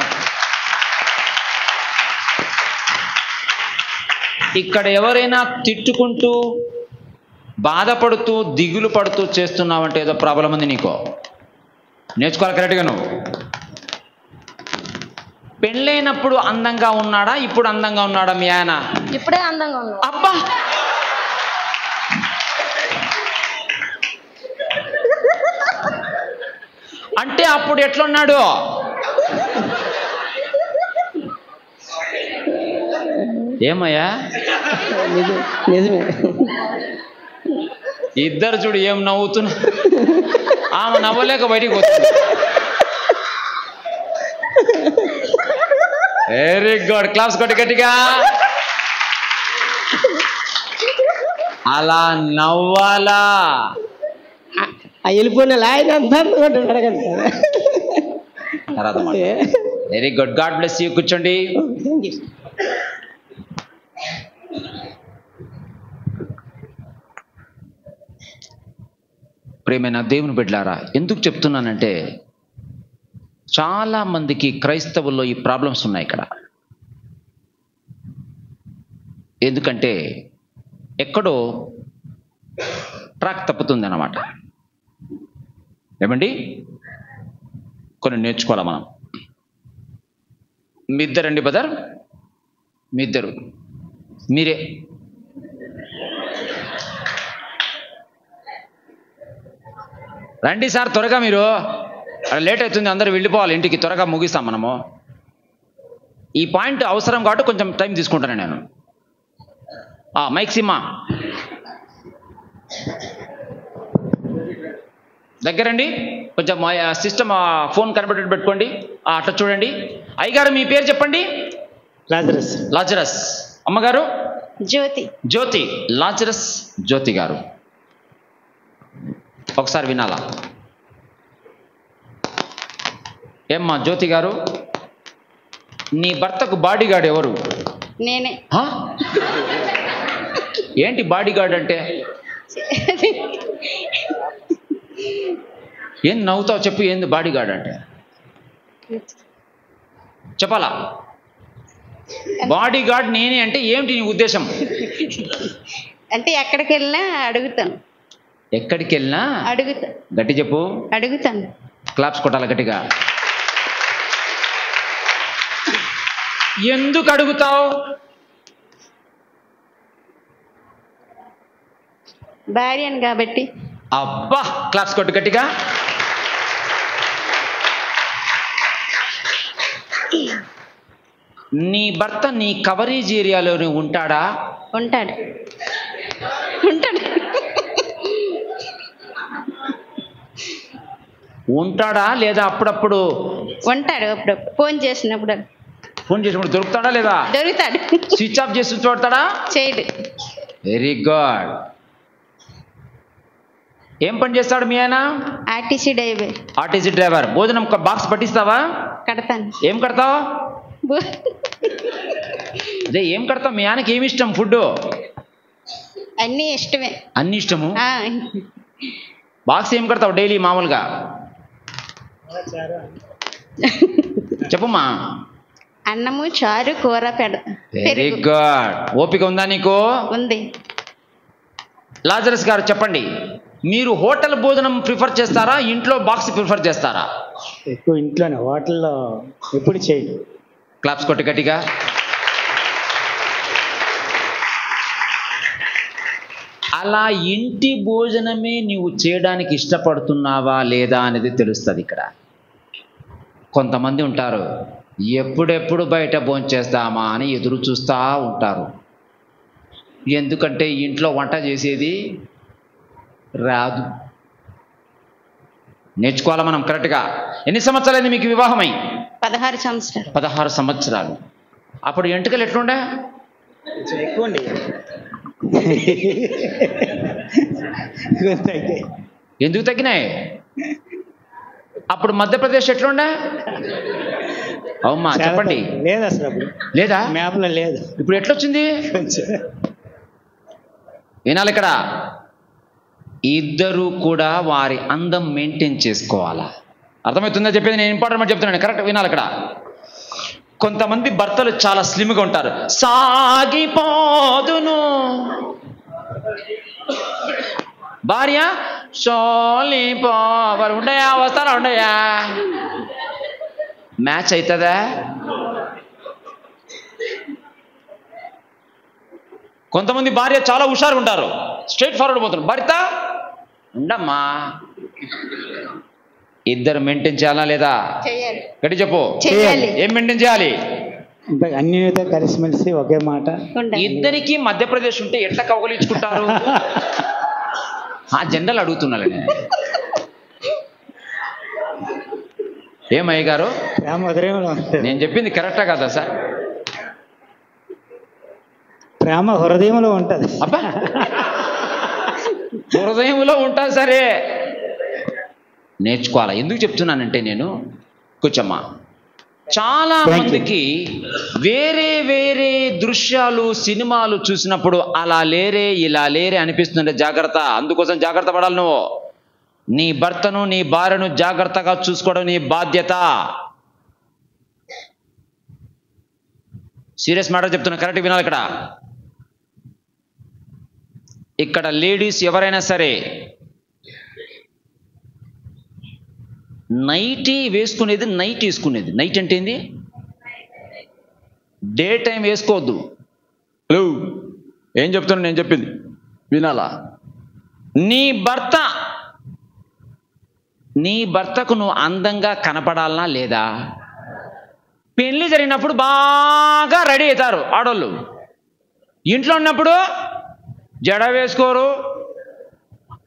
ఇక్కడ ఎవరైనా తిట్టుకుంటూ బాధపడుతూ దిగులు పడుతూ చేస్తున్నావంటే ఏదో ప్రాబ్లం ఉంది నీకు. నేర్చుకోవాలి కరెక్ట్గా. నువ్వు పెళ్ళైనప్పుడు అందంగా ఉన్నాడా, ఇప్పుడు అందంగా ఉన్నాడా మీ ఆయన? ఇప్పుడే అందంగా ఉన్నాడు. అబ్బా, అంటే అప్పుడు ఎట్లున్నాడు? ఏమయ్యా? నిజమే. ఇద్దరు చూడు ఏం నవ్వుతున్నా, ఆమె నవ్వలేక బయటికి పోతుంది. వెరీ గుడ్, క్లాస్ కొట్టి గట్టిగా. అలా నవ్వాలా? వెళ్ళిపోయిన ఆయన అంతా అడగండి. Very good, God bless you. కూర్చోండి. Thank you. ప్రియమైన దేవుని బిడ్డలారా, ఎందుకు చెప్తున్నానంటే చాలా మందికి క్రైస్తవుల్లో ఈ ప్రాబ్లమ్స్ ఉన్నాయి ఇక్కడ. ఎందుకంటే ఎక్కడో ట్రాక్ తప్పుతుంది అన్నమాట. ఏమండి, కొన్ని నేర్చుకోవాలా మనం. మీ ఇద్దరండి బ్రదర్, మీ ఇద్దరు, మీరే. రండి సార్ త్వరగా, మీరు లేట్ అవుతుంది, అందరూ వెళ్ళిపోవాలి ఇంటికి, త్వరగా ముగిస్తాం మనము. ఈ పాయింట్ అవసరం కాబట్టి కొంచెం టైం తీసుకుంటాను నేను. మైక్ సిమ్మా దగ్గరండి, కొంచెం సిస్టమ్ ఫోన్ కనబెట్టి పెట్టుకోండి. అట్లా చూడండి. అయ్యగారు మీ పేరు చెప్పండి. లాజరస్. లాజరస్. అమ్మగారు? జ్యోతి. జ్యోతి. లాజరస్ జ్యోతి గారు. ఒకసారి వినాలా? ఏమ్మా జ్యోతి గారు, నీ భర్తకు బాడీ గార్డ్ ఎవరు? నేనే. ఏంటి బాడీ గార్డ్ అంటే? ఏం నవ్వుతావు చెప్పు, ఏంది బాడీ గార్డ్ అంటే? చెప్పాలా? బాడీ గార్డ్ నేనే అంటే ఏమిటి నీ ఉద్దేశం? అంటే ఎక్కడికి వెళ్ళినా అడుగుతాను. ఎక్కడికి వెళ్ళినా అడుగుతా. గట్టి చెప్పు. అడుగుతాను. క్లాప్స్ కొట్టాలి గట్టిగా. ఎందుకు అడుగుతావు? భార్యను కాబట్టి. అబ్బా, క్లాప్స్ కొట్టు గట్టిగా. నీ భర్త నీ కవరేజ్ ఏరియాలోనే ఉంటాడా? ఉంటాడు. ఉంటాడు. ఉంటాడా లేదా అప్పుడప్పుడు? ఉంటాడు. అప్పుడప్పుడు ఫోన్ చేసినప్పుడు. ఫోన్ చేసినప్పుడు దొరుకుతాడా లేదా? దొరుకుతాడు. స్విచ్ ఆఫ్ చేసి చూడతాడా? చేయడు. Very good. ఏం పని చేస్తాడు మీ ఆయన? RTC driver. RTC driver. భోజనం బాక్స్ పట్టిస్తావా? కడతాను. ఏం కడతావు? అదే ఏం కడతావు? మీ ఆయనకి ఏమి ఇష్టం ఫుడ్? అన్నీ ఇష్టమే. అన్ని ఇష్టము. బాక్స్ ఏం కడతావు డైలీ మామూలుగా? చెప్పమ్మా. అన్నము, చారు, కూర పెడతా. Very good. ఓపిక ఉందా నీకు? ఉంది. లాజరస్ గారు చెప్పండి, మీరు హోటల్ భోజనం ప్రిఫర్ చేస్తారా, ఇంట్లో బాక్స్ ప్రిఫర్ చేస్తారా? ఎక్కువ ఇంట్లోనే, హోటల్లో ఎప్పుడు చేయదు. క్లాప్స్ కొట్టి గట్టిగా. అలా ఇంటి భోజనమే నీవు చేయడానికి ఇష్టపడుతున్నావా లేదా అనేది తెలుస్తుంది ఇక్కడ. కొంతమంది ఉంటారు, ఎప్పుడెప్పుడు బయట భోంచేస్తామా అని ఎదురు చూస్తూ ఉంటారు. ఎందుకంటే ఇంట్లో వంట చేసేది రాదు. నేర్చుకోవాలి మనం కరెక్ట్గా. ఎన్ని సంవత్సరాలైంది మీకు వివాహమై? 16 సంవత్సరాలు. 16 సంవత్సరాలు. అప్పుడు ఎంటుకలు ఎట్లుండే? ఎక్కువ ఎందుకు తగ్గినాయి? అప్పుడు మధ్యప్రదేశ్ ఎట్లుండే? అవుమా చెప్పండి. లేదు అసలు అప్పుడు. లేదా? మ్యాప్లో లేదు. ఇప్పుడు ఎట్లొచ్చింది? వినాలి ఇక్కడ. ఇద్దరు కూడా వారి అందం మెయింటైన్ చేసుకోవాలా. అర్థమవుతుందా చెప్పేది? నేను ఇంపార్టెంట్ చెప్తున్నాను, కరెక్ట్ వినాలి ఇక్కడ. కొంతమంది భర్తలు చాలా స్లిమ్గా ఉంటారు. సాగిపోదును. భార్య సోలిపోవరు. ఉండయా? వస్తారా? ఉండయా? మ్యాచ్ అవుతుందా? కొంతమంది భార్య చాలా హుషారు ఉంటారు, స్ట్రైట్ ఫార్వర్డ్ పోతారు. భర్త ఉండమ్మా, ఇద్దరు మెయింటైన్ చేయాలా లేదా? చేయాలి. గట్టి చెప్పు. చేయాలి. ఏం మెయింటైన్ చేయాలి? అన్నితో కలిసిమెలిసి ఒకే మాట. ఉండాలి. ఇద్దరికి మధ్యప్రదేశ్ ఉంటే ఎట్లా కౌగలించుకుంటారు? ఆ జనరల్ అడుగుతున్నాను నేను. ఏమయ్య గారు, ప్రేమ హృదయంలో ఉంటుంది. నేను చెప్పింది కరెక్టా కదా సార్? ప్రేమ హృదయంలో ఉంటుంది. అబ్బా, హృదయంలో ఉంటా. సరే, నేర్చుకోవాలా. ఎందుకు చెప్తున్నానంటే నేను కూర్చోమ్మా, చాలా మందికి వేరే వేరే దృశ్యాలు సినిమాలు చూసినప్పుడు అలా లేరే ఇలా లేరే అనిపిస్తుందంటే జాగ్రత్త. అందుకోసం జాగ్రత్త పడాలి. నువ్వు నీ భర్తను నీ భార్యను జాగ్రత్తగా చూసుకోవడం నీ బాధ్యత. సీరియస్ మ్యాటర్ చెప్తున్నా, కరెక్ట్ వినాలి. ఇక్కడ లేడీస్ ఎవరైనా సరే నైటీ వేసుకునేది, నైట్ వేసుకునేది. నైట్ అంటే ఏంది? డే టైం వేసుకోవద్దు. హలో, ఏం చెప్తున్నా? నేను చెప్పింది వినాలా? నీ భర్తకు నువ్వు అందంగా కనపడాలనా లేదా? పెళ్లి జరిగినప్పుడు బాగా రెడీ అవుతారు ఆడోళ్ళు. ఇంట్లో ఉన్నప్పుడు జడ వేసుకోరు,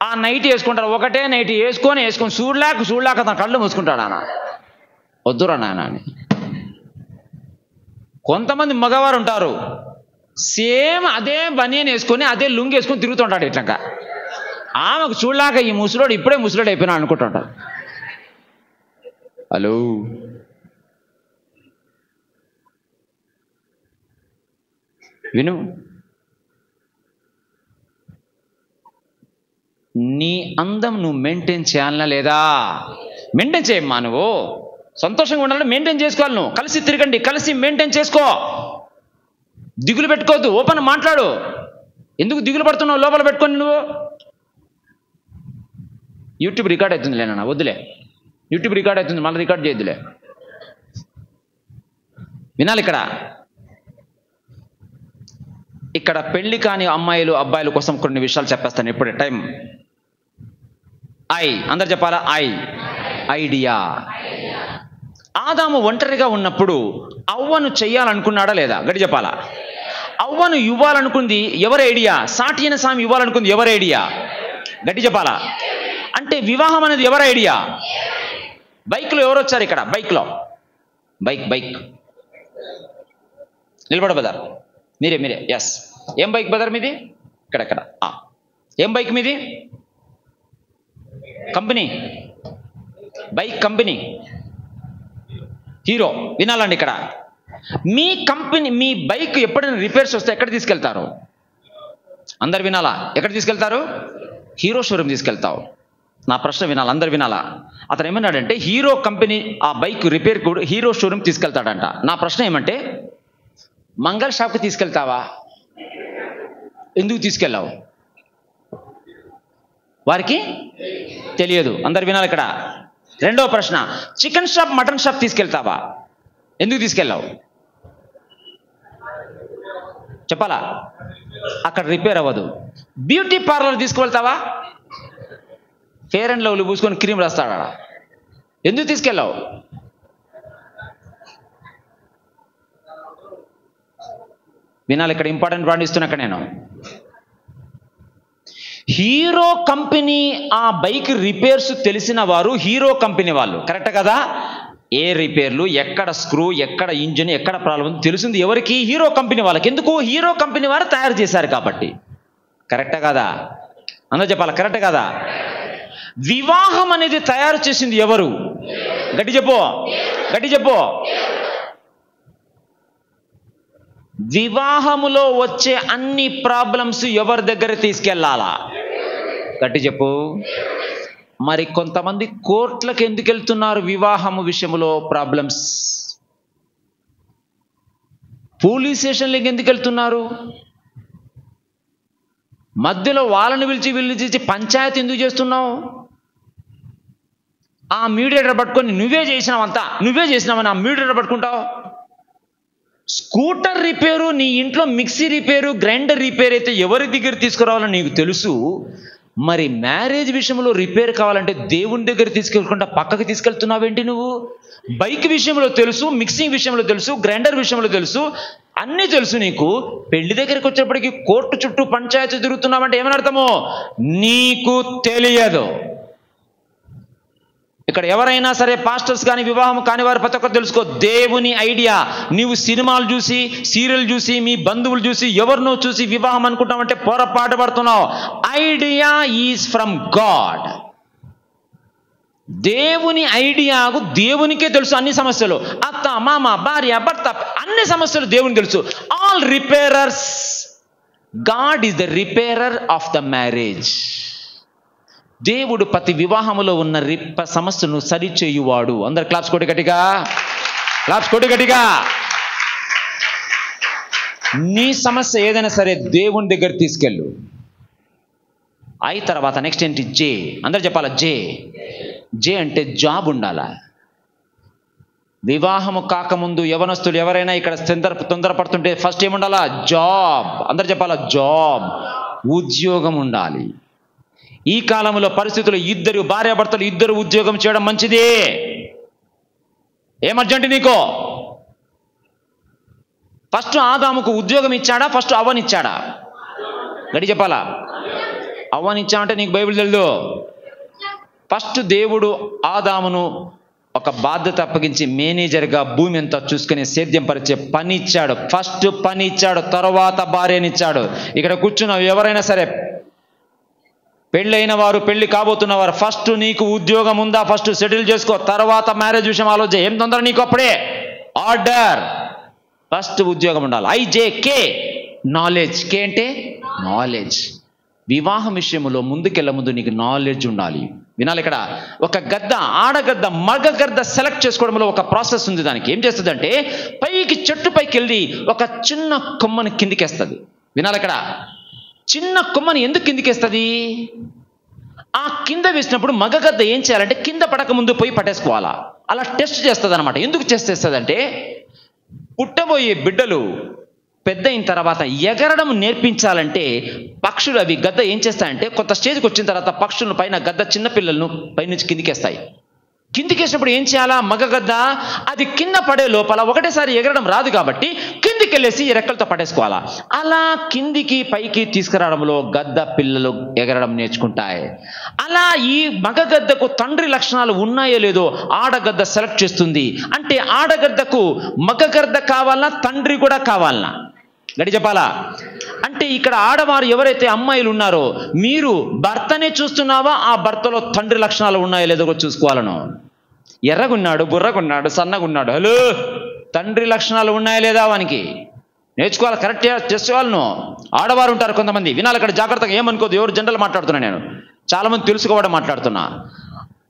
ఆ నైట్ వేసుకుంటారు. ఒకటే నైట్ వేసుకొని చూడలేక తన కళ్ళు మూసుకుంటాడు. అన్న వద్దురా నాయన అని. కొంతమంది మగవారు ఉంటారు, సేమ్ అదే బనియన్ వేసుకొని అదే లుంగి వేసుకొని తిరుగుతుంటాడు. ఇట్లాగా ఆమెకు చూడలేక ఈ ముసలోడు ఇప్పుడే ముసలోడు అయిపోయినా అనుకుంటుంటాడు. హలో, విను. నీ అందం నువ్వు మెయింటైన్ చేయాలనా లేదా? మెయింటైన్ చేయమ్మా. నువ్వు సంతోషంగా ఉండాలంటే మెయింటైన్ చేసుకోవాలి. నువ్వు కలిసి తిరగండి, కలిసి మెయింటైన్ చేసుకో. దిగులు పెట్టుకోవద్దు, ఓపెన్ మాట్లాడు. ఎందుకు దిగులు పడుతున్నావు? లోపల పెట్టుకొని నువ్వు. యూట్యూబ్ రికార్డ్ అవుతుంది లేనా? వద్దులే, యూట్యూబ్ రికార్డ్ అవుతుంది, మళ్ళీ రికార్డ్ చేయొద్దులే. వినాలి. ఇక్కడ పెళ్లి కాని అమ్మాయిలు అబ్బాయిల కోసం కొన్ని విషయాలు చెప్పేస్తాను ఇప్పుడే. టైం అందరు చెప్పాలా? ఐడియా. ఆదాము ఒంటరిగా ఉన్నప్పుడు అవ్వను చెయ్యాలనుకున్నాడా లేదా? గట్టి చెప్పాలా? అవ్వను ఇవ్వాలనుకుంది ఎవరి ఐడియా? సాటి అయిన సామి ఇవ్వాలనుకుంది ఎవరి ఐడియా? గట్టి చెప్పాలా? అంటే వివాహం అనేది ఎవరి ఐడియా? బైక్లో ఎవరు వచ్చారు ఇక్కడ? బైక్లో బైక్ నిలబడ బదర్, మీరే ఎస్. ఏం బైక్ బదర్ మీది? ఇక్కడ ఏం బైక్ మీది? Company, bike company Hero. వినాలండి, ఇక్కడ మీ కంపెనీ, మీ బైక్ ఎప్పుడైనా రిపేర్స్ వస్తే ఎక్కడ తీసుకెళ్తారు? అందరు వినాలా? ఎక్కడ తీసుకెళ్తారు? హీరో షోరూమ్ తీసుకెళ్తావు. నా ప్రశ్న వినాలి, అందరు వినాలా? అతను ఏమన్నాడంటే హీరో కంపెనీ ఆ బైక్ రిపేర్ కూడా హీరో షోరూమ్ తీసుకెళ్తాడంట. నా ప్రశ్న ఏమంటే మంగళ షాప్కి తీసుకెళ్తావా? ఎందుకు తీసుకెళ్ళావు? వారికి తెలియదు. అందరు వినాలి ఇక్కడ. రెండో ప్రశ్న, చికెన్ షాప్ మటన్ షాప్ తీసుకెళ్తావా? ఎందుకు తీసుకెళ్ళావు? చెప్పాలా? అక్కడ రిపేర్ అవ్వదు. బ్యూటీ పార్లర్ తీసుకువెళ్తావా? ఫేర్ అండ్ లవ్లీ పూసుకొని క్రీమ్ రాస్తాడా? ఎందుకు తీసుకెళ్ళావు? వినాలి, ఇక్కడ ఇంపార్టెంట్ పాయింట్ ఇస్తున్నా నేను. హీరో కంపెనీ ఆ బైక్ రిపేర్స్ తెలిసిన వారు హీరో కంపెనీ వాళ్ళు, కరెక్ట్ కదా? ఏ రిపేర్లు, ఎక్కడ స్క్రూ, ఎక్కడ ఇంజిన్, ఎక్కడ ప్రాబ్లం తెలిసింది ఎవరికి? హీరో కంపెనీ వాళ్ళకి. ఎందుకు? హీరో కంపెనీ వారు తయారు చేశారు కాబట్టి. కరెక్టా కదా? అందరూ చెప్పాలి, కరెక్ట్ కదా? వివాహం అనేది తయారు చేసింది ఎవరు? గట్టి చెప్పు. వివాహములో వచ్చే అన్ని ప్రాబ్లమ్స్ ఎవరి దగ్గర తీసుకెళ్ళాలా? గట్టి చెప్పు. మరి కొంతమంది కోర్టులకు ఎందుకు వెళ్తున్నారు? వివాహము విషయంలో ప్రాబ్లమ్స్. పోలీస్ స్టేషన్లకు ఎందుకు వెళ్తున్నారు? మధ్యలో వాళ్ళని పిలిచి పంచాయతీ ఎందుకు చేస్తున్నావు? ఆ మీడియేటర్ పట్టుకొని నువ్వే చేసినావని ఆ మీడియేటర్ పట్టుకుంటావు. స్కూటర్ రిపేరు, నీ ఇంట్లో మిక్సీ రిపేరు, గ్రైండర్ రిపేర్ అయితే ఎవరి దగ్గర తీసుకురావాలో నీకు తెలుసు. మరి మ్యారేజ్ విషయంలో రిపేర్ కావాలంటే దేవుని దగ్గర తీసుకెళ్ళకుండా పక్కకి తీసుకెళ్తున్నావేంటి నువ్వు? బైక్ విషయంలో తెలుసు, మిక్సింగ్ విషయంలో తెలుసు, గ్రైండర్ విషయంలో తెలుసు, అన్నీ తెలుసు నీకు. పెళ్లి దగ్గరికి వచ్చేప్పటికి కోర్టు చుట్టూ పంచాయతీ తిరుగుతున్నావంటే ఏమని అర్థము? నీకు తెలియదు. ఇక్కడ ఎవరైనా సరే పాస్టర్స్ కానీ వివాహం కాని వారు ప్రతి ఒక్కరు తెలుసుకో, దేవుని ఐడియా. నీవు సినిమాలు చూసి, సీరియల్ చూసి, మీ బంధువులు చూసి, ఎవరినో చూసి వివాహం అనుకుంటామంటే పొరపాటు పడుతున్నావు. Idea is from God. దేవుని ఐడియాకు దేవునికే తెలుసు అన్ని సమస్యలు. అత్త, మామ, భార్య, భర్త, అన్ని సమస్యలు దేవునికి తెలుసు. All repairers. God is the repairer of the marriage. దేవుడు ప్రతి వివాహములో ఉన్న సమస్యను సరిచేయువాడు. అందరు క్లాప్స్ కొట్టి గట్టిగా, క్లాప్స్ కొట్టి గట్టిగా. నీ సమస్య ఏదైనా సరే దేవుని దగ్గర తీసుకెళ్ళు. అయి తర్వాత నెక్స్ట్ ఏంటి? జే. అందరు చెప్పాలా? జే. జే అంటే జాబ్ ఉండాలా. వివాహము కాకముందు యవనస్తులు ఎవరైనా ఇక్కడ తొందరపడుతుంటే ఫస్ట్ ఏముండాలా? జాబ్. అందరు చెప్పాలా? జాబ్, ఉద్యోగం ఉండాలి. ఈ కాలంలో పరిస్థితులు ఇద్దరు భార్యాభర్తలు ఇద్దరు ఉద్యోగం చేయడం మంచిది. ఏమర్జెంట్ నీకు? ఫస్ట్ ఆదాముకు ఉద్యోగం ఇచ్చాడా? ఫస్ట్ అవ్వనిచ్చాడా? గడి చెప్పాలా? అవ్వనిచ్చామంటే నీకు బైబిల్ తెలుదు. ఫస్ట్ దేవుడు ఆదామును ఒక బాధ్యత అప్పగించి మేనేజర్గా భూమి అంతా చూసుకుని సేద్యం పరిచే పని ఇచ్చాడు. ఫస్ట్ పని ఇచ్చాడు, తర్వాత భార్యనిచ్చాడు. ఇక్కడ కూర్చున్నావు ఎవరైనా సరే, పెళ్ళైన వారు, పెళ్లి కాబోతున్నవారు, ఫస్ట్ నీకు ఉద్యోగం ఉందా? ఫస్ట్ సెటిల్ చేసుకో, తర్వాత మ్యారేజ్ విషయం ఆలోచన. ఏం తొందర నీకు? అప్పుడే ఆర్డర్. ఫస్ట్ ఉద్యోగం ఉండాలి. IJK knowledge. కే అంటే నాలెడ్జ్. వివాహం విషయంలో ముందుకెళ్ళ ముందు నీకు నాలెడ్జ్ ఉండాలి. వినాలి. ఇక్కడ ఒక గద్ద, ఆడగద్ద, మగ గద్ద సెలెక్ట్ చేసుకోవడంలో ఒక ప్రాసెస్ ఉంది. దానికి ఏం చేస్తుందంటే పైకి, చెట్టు పైకి వెళ్ళి ఒక చిన్న కొమ్మని కిందికేస్తుంది. వినాలి. ఇక్కడ చిన్న కొమ్మని ఎందుకు కిందికేస్తుంది? ఆ కింద వేసినప్పుడు మగ గద్ద ఏం చేయాలంటే కింద పడక ముందు పోయి పట్టేసుకోవాలా. అలా టెస్ట్ చేస్తుంది అనమాట. ఎందుకు చేస్తుందంటే పుట్టబోయే బిడ్డలు పెద్ద అయిన తర్వాత ఎగరడం నేర్పించాలంటే పక్షులు, అవి గద్ద ఏం చేస్తాయంటే కొంత స్టేజ్కి వచ్చిన తర్వాత పక్షులను పైన గద్ద చిన్నపిల్లలను పైనుంచి కిందికేస్తాయి. కిందికేసినప్పుడు ఏం చేయాలా? మగ గద్ద అది కింద పడే లోపల ఒకటేసారి ఎగరడం రాదు కాబట్టి కిందికి వెళ్ళేసి రెక్కలతో పడేసుకోవాలా. అలా కిందికి పైకి తీసుకురావడంలో గద్ద పిల్లలు ఎగరడం నేర్చుకుంటాయి. అలా ఈ మగ గద్దకు తండ్రి లక్షణాలు ఉన్నాయో లేదో ఆడగద్ద సెలెక్ట్ చేస్తుంది. అంటే ఆడగద్దకు మగ గద్ద కావాలన్నా, తండ్రి కూడా కావాలన్నా? గడి చెప్పాలా? అంటే ఇక్కడ ఆడవారు ఎవరైతే అమ్మాయిలు ఉన్నారో, మీరు భర్తనే చూస్తున్నావా, ఆ భర్తలో తండ్రి లక్షణాలు ఉన్నాయో లేదో కూడా చూసుకోవాలను. ఎర్రగున్నాడు, బుర్రగున్నాడు, సన్నగున్నాడు, హలో, తండ్రి లక్షణాలు ఉన్నాయా లేదా వానికి నేర్చుకోవాలి. కరెక్ట్ చేసుకోవాలను. ఆడవారు ఉంటారు కొంతమంది. వినాలి. ఇక్కడ జాగ్రత్తగా ఏమనుకోదు. ఎవరు జనరల్ మాట్లాడుతున్నా, నేను చాలామంది తెలుసుకోవడం మాట్లాడుతున్నా.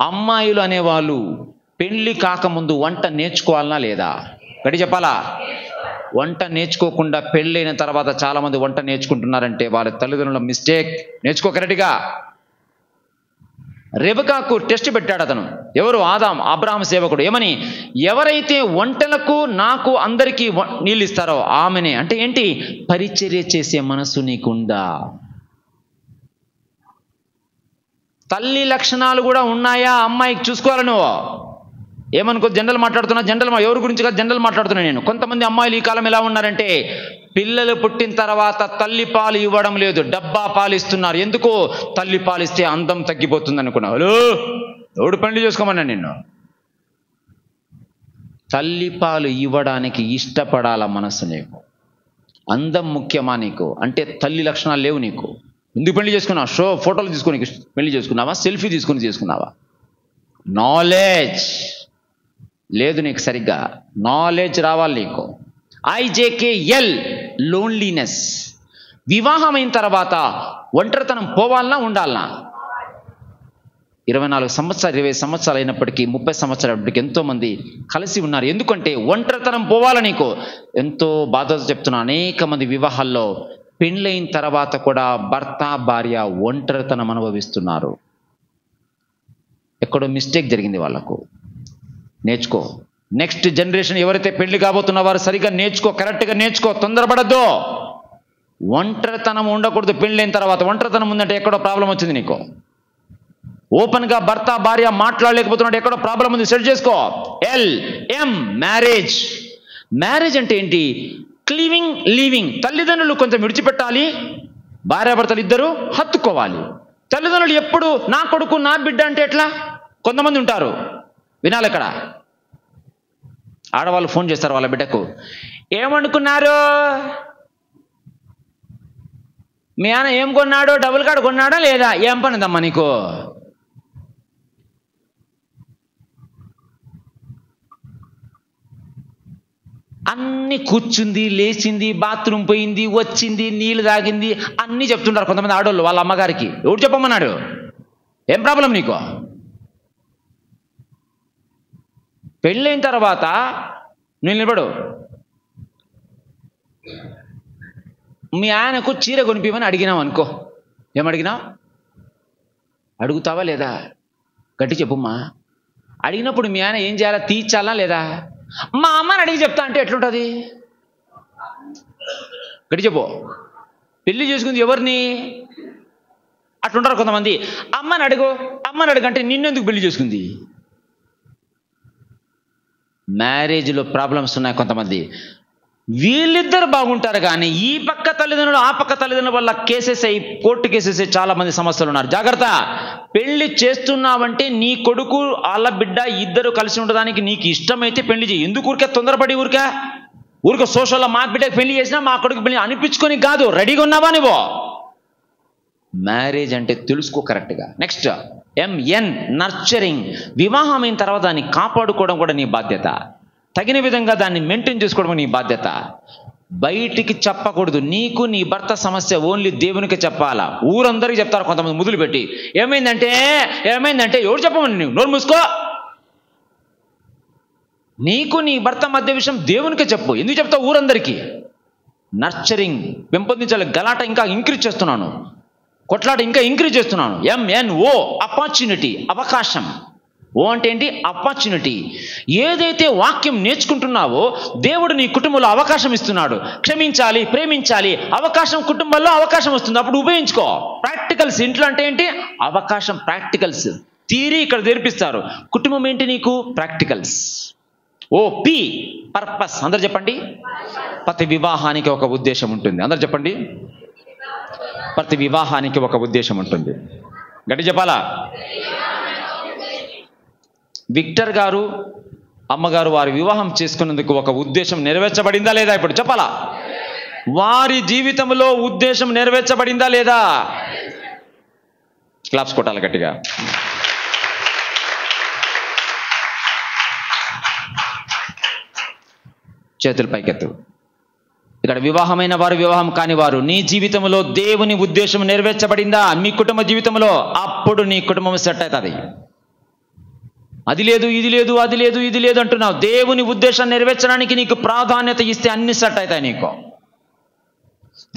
అమ్మాయిలు అనేవాళ్ళు పెళ్లి కాకముందు వంట నేర్చుకోవాలనా లేదా? గడి చెప్పాలా? వంట నేర్చుకోకుండా పెళ్ళైన తర్వాత చాలామంది వంట నేర్చుకుంటున్నారంటే వాళ్ళ తల్లిదండ్రుల మిస్టేక్. నేర్చుకో కరెక్ట్గా. రెబెకాకు టెస్ట్ పెట్టాడు అతను. ఎవరు? ఆదాం, అబ్రహాం సేవకుడు. ఏమని? ఎవరైతే వంటలకు నాకు అందరికీ నీళ్ళు ఇస్తారో ఆమెనే. అంటే ఏంటి? పరిచర్య చేసే మనసు నీకుందా? తల్లి లక్షణాలు కూడా ఉన్నాయా అమ్మాయికి చూసుకోవాలి నువ్వు. ఏమనుకో, జనరల్ మాట్లాడుతున్నా. ఎవరి గురించి కాదు, జనరల్ మాట్లాడుతున్నా నేను. కొంతమంది అమ్మాయిలు ఈ కాలం ఎలా ఉన్నారంటే పిల్లలు పుట్టిన తర్వాత తల్లి పాలు ఇవ్వడం లేదు, డబ్బా పాలు ఇస్తున్నారు. ఎందుకో? తల్లి పాలు ఇస్తే అందం తగ్గిపోతుంది అనుకున్నా. హలో, ఎవడు పెళ్లి చేసుకోమన్నా నిన్ను? తల్లి పాలు ఇవ్వడానికి ఇష్టపడాల మనసు నీకు. అందం ముఖ్యమా నీకు? అంటే తల్లి లక్షణాలు లేవు నీకు. ఎందుకు పెళ్లి చేసుకున్నావు? ఫోటోలు తీసుకొని పెళ్లి చేసుకున్నావా? సెల్ఫీ తీసుకొని చేసుకున్నావా? నాలెడ్జ్ లేదు నీకు. సరిగ్గా నాలెడ్జ్ రావాలి నీకు. IJKL loneliness. వివాహం అయిన తర్వాత ఒంటరితనం పోవాలన్నా ఉండాలనా? 24 సంవత్సరాలు 20 సంవత్సరాలు అయినప్పటికీ 30 సంవత్సరాలప్పటికీ ఎంతో మంది కలిసి ఉన్నారు. ఎందుకంటే ఒంటరితనం పోవాల నీకు. ఎంతో బాధతో చెప్తున్నా, అనేక మంది వివాహాల్లో పెళ్ళైన తర్వాత కూడా భర్త భార్య ఒంటరితనం అనుభవిస్తున్నారు. ఎక్కడో మిస్టేక్ జరిగింది వాళ్ళకు. నేర్చుకో. నెక్స్ట్ జనరేషన్ ఎవరైతే పెళ్లి కాబోతున్న వారు సరిగ్గా నేర్చుకో, కరెక్ట్గా నేర్చుకో, తొందరపడద్దు. ఒంటరితనం ఉండకూడదు. పెళ్ళైన తర్వాత ఒంటరితనం ఉందంటే ఎక్కడో ప్రాబ్లం వచ్చింది నీకు. ఓపెన్గా భర్త భార్య మాట్లాడలేకపోతున్నట్టు ఎక్కడో ప్రాబ్లం ఉంది, సెట్ చేసుకో. LM marriage. మ్యారేజ్ అంటే ఏంటి? లీవింగ్. తల్లిదండ్రులు కొంచెం విడిచిపెట్టాలి, భార్యాభర్తలు ఇద్దరు హత్తుకోవాలి. తల్లిదండ్రులు ఎప్పుడు నా కొడుకు నా బిడ్డ అంటే ఎట్లా? కొంతమంది ఉంటారు, వినాలి ఇక్కడ. ఆడవాళ్ళు ఫోన్ చేస్తారు వాళ్ళ బిడ్డకు, ఏమనుకున్నారు, మీ ఆయన ఏం కొన్నాడు, డబుల్ కార్డు కొన్నాడా లేదా, ఏం పనిదమ్మా నీకు? అన్ని కూర్చుంది, లేచింది, బాత్రూమ్ పోయింది, వచ్చింది, నీళ్ళు తాగింది, అన్నీ చెప్తుంటారు కొంతమంది ఆడవాళ్ళు వాళ్ళ అమ్మగారికి. ఎవరు చెప్పమన్నాడు? ఏం ప్రాబ్లం నీకు? పెళ్ళైన తర్వాత నేను నిలబడు, మీ ఆయనకు చీర కొనిపిమని అడిగినావు అనుకో, ఏమడిగినావు? అడుగుతావా లేదా? గట్టి చెప్పుమ్మా. అడిగినప్పుడు మీ ఆయన ఏం చేయాలా? తీర్చాలా లేదా? మా అమ్మని అడిగి చెప్తా అంటే ఎట్లుంటుంది? గట్టి చెప్పు. పెళ్లి చేసుకుంది ఎవరిని? అట్లుంటారు కొంతమంది. అమ్మని అడుగు అంటే నిన్నెందుకు పెళ్లి చేసుకుంది? మ్యారేజ్లో ప్రాబ్లమ్స్ ఉన్నాయి కొంతమంది. వీళ్ళిద్దరు బాగుంటారు కానీ ఈ పక్క తల్లిదండ్రులు ఆ పక్క తల్లిదండ్రుల వల్ల కేసెస్ అయ్యి కోర్టు కేసెస్ అయ్యి చాలా మంది సమస్యలు ఉన్నారు. జాగ్రత్త. పెళ్లి చేస్తున్నావంటే నీ కొడుకు వాళ్ళ బిడ్డ ఇద్దరు కలిసి ఉండడానికి నీకు ఇష్టమైతే పెళ్లి చేయి. ఎందుకు ఊరికే తొందరపడి ఊరికే సోషల్లో మా బిడ్డకి పెళ్లి చేసినా మా కొడుకు పెళ్లి అనిపించుకొని కాదు, రెడీగా ఉన్నావా నువ్వు? మ్యారేజ్ అంటే తెలుసుకో కరెక్ట్గా. Next MN nurturing. వివాహమైన తర్వాత దాన్ని కాపాడుకోవడం కూడా నీ బాధ్యత. తగిన విధంగా దాన్ని మెయింటైన్ చేసుకోవడం నీ బాధ్యత. బయటికి చెప్పకూడదు. నీకు నీ భర్త సమస్య ఓన్లీ దేవునికి చెప్పాలా. ఊరందరికీ చెప్తారు కొంతమంది ముదులు పెట్టి. ఏమైందంటే ఎవరు చెప్పమని? నువ్వు నోరు మూసుకో. నీకు నీ భర్త మధ్య విషయం దేవునికి చెప్పు. ఎందుకు చెప్తావు ఊరందరికీ? నర్చరింగ్ పెంపొందించాలి. గలాట ఇంకా ఇంక్రీజ్ చేస్తున్నాను, కొట్లాట ఇంకా ఇంక్రీజ్ చేస్తున్నాను. MNO ఆపర్చునిటీ, అవకాశం. ఓ అంటే ఏంటి? ఆపర్చునిటీ. ఏదైతే వాక్యం నేర్చుకుంటున్నావో దేవుడు నీ కుటుంబంలో అవకాశం ఇస్తున్నాడు. క్షమించాలి, ప్రేమించాలి, అవకాశం కుటుంబంలో అవకాశం వస్తుంది, అప్పుడు ఉపయోగించుకో. ప్రాక్టికల్స్. ఇంట్లో అంటే ఏంటి? అవకాశం, ప్రాక్టికల్స్. థియరీ ఇక్కడ నేర్పిస్తారు, కుటుంబం ఏంటి నీకు? ప్రాక్టికల్స్. P purpose. అందరు చెప్పండి. ప్రతి వివాహానికి ఒక ఉద్దేశం ఉంటుంది. అందరు చెప్పండి. ప్రతి వివాహానికి ఒక ఉద్దేశం ఉంటుంది. గట్టి చెప్పాలా? విక్టర్ గారు అమ్మగారు వారి వివాహం చేసుకున్నందుకు ఒక ఉద్దేశం నెరవేర్చబడిందా లేదా? ఇప్పుడు చెప్పాలా? వారి జీవితంలో ఉద్దేశం నెరవేర్చబడిందా లేదా? క్లాప్స్ కొట్టాలి గట్టిగా. చేతులు పైకెత్తు. ఇక్కడ వివాహమైన వారు, వివాహం కాని వారు, నీ జీవితంలో దేవుని ఉద్దేశం నెరవేర్చబడిందా మీ కుటుంబ జీవితంలో? అప్పుడు నీ కుటుంబం సెట్ అవుతుంది. అది లేదు, ఇది లేదు, అది లేదు, ఇది లేదు అంటున్నావు. దేవుని ఉద్దేశాన్ని నెరవేర్చడానికి నీకు ప్రాధాన్యత ఇస్తే అన్ని సెట్ అవుతాయి నీకు.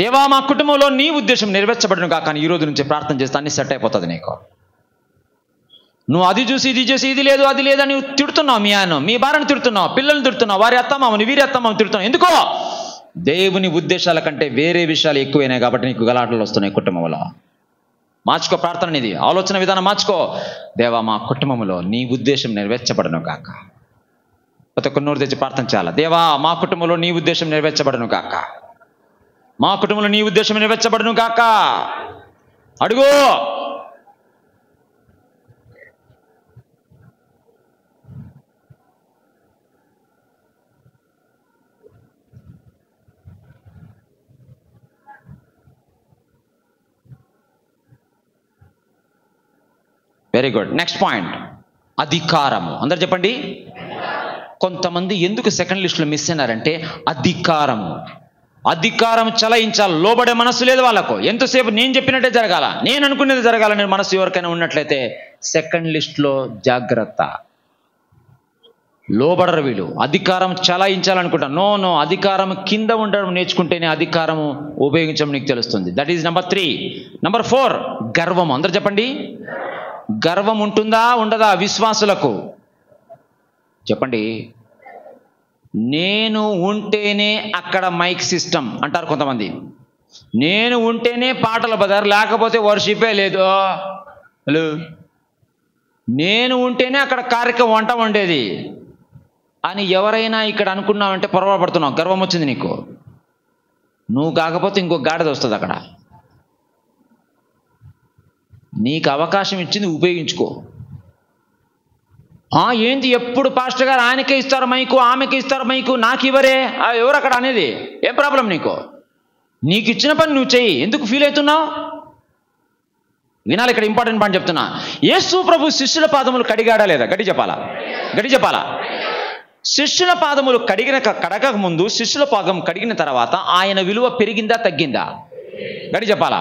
దేవా మా కుటుంబంలో నీ ఉద్దేశం నెరవేర్చబడను కాక ఈ రోజు నుంచి ప్రార్థన చేస్తే అన్ని సెట్ అయిపోతుంది నీకు. నువ్వు అది చూసి ఇది చూసి ఇది లేదు అది లేదని తిడుతున్నావు, మీ ఆయన మీ భార్యను తిడుతున్నావు, పిల్లల్ని తిడుతున్నావు, వారి అత్తమామని వీరి అత్తమామని తిడుతున్నావు. ఎందుకో? దేవుని ఉద్దేశాల కంటే వేరే విషయాలు ఎక్కువైనాయి కాబట్టి నీకు గలాటలు వస్తున్నాయి కుటుంబంలో. మార్చుకో ప్రార్థన అనేది, ఆలోచన విధానం మార్చుకో. దేవా మా కుటుంబంలో నీ ఉద్దేశం నెరవేర్చబడను కాక. ప్రతి ఒక్క నోరు తెచ్చి ప్రార్థన చేయాలి. దేవా మా కుటుంబంలో నీ ఉద్దేశం నెరవేర్చబడను కాక. మా కుటుంబంలో నీ ఉద్దేశం నెరవేర్చబడను కాక. అడుగు. Very good. నెక్స్ట్ పాయింట్, అధికారము. అందరు చెప్పండి. కొంతమంది ఎందుకు సెకండ్ లిస్ట్లో మిస్ అయినారంటే అధికారం చలాయించాలి. లోబడే మనస్సు లేదు వాళ్ళకు. ఎంతసేపు నేను చెప్పినట్టే జరగాల, నేను అనుకునేది జరగాలని మనస్సు ఎవరికైనా ఉన్నట్లయితే సెకండ్ లిస్ట్లో జాగ్రత్త. లోబడరు వీళ్ళు. అధికారం చలాయించాలనుకుంటా. నో, అధికారం కింద ఉండడం నేర్చుకుంటేనే అధికారం ఉపయోగించడం నీకు తెలుస్తుంది. That is number 3. నెంబర్ 4, గర్వం. అందరు చెప్పండి. గర్వం ఉంటుందా ఉండదా విశ్వాసులకు? చెప్పండి. నేను ఉంటేనే అక్కడ మైక్ సిస్టమ్ అంటారు కొంతమంది. నేను ఉంటేనే పాటల బజార్, లేకపోతే వర్షిపే లేదు. హలో, నేను ఉంటేనే అక్కడ కార్యక్రమం వంట వండేది అని ఎవరైనా ఇక్కడ అనుకున్నావంటే పొరపాటుపడుతున్నావు. గర్వం వచ్చింది నీకు. నువ్వు కాకపోతే ఇంకో గాడిద వస్తుంది అక్కడ. నీకు అవకాశం ఇచ్చింది, ఉపయోగించుకో. ఏంటి ఎప్పుడు పాస్టర్ గారు ఆయనకే ఇస్తారు మైకు, ఆమెకి ఇస్తారు మైకు, నాకు ఇవ్వరే, ఎవరు అక్కడ అనేది? ఏం ప్రాబ్లం నీకు? నీకు ఇచ్చిన పని నువ్వు చెయ్యి. ఎందుకు ఫీల్ అవుతున్నావు? వినాలి, ఇక్కడ ఇంపార్టెంట్ పాయింట్ చెప్తున్నా. యేసు ప్రభు శిష్యుల పాదములు కడిగాడా లేదా? గట్టి చెప్పాలా. శిష్యుల పాదములు కడగక ముందు, శిష్యుల పాదం కడిగిన తర్వాత ఆయన విలువ పెరిగిందా తగ్గిందా? గట్టి చెప్పాలా.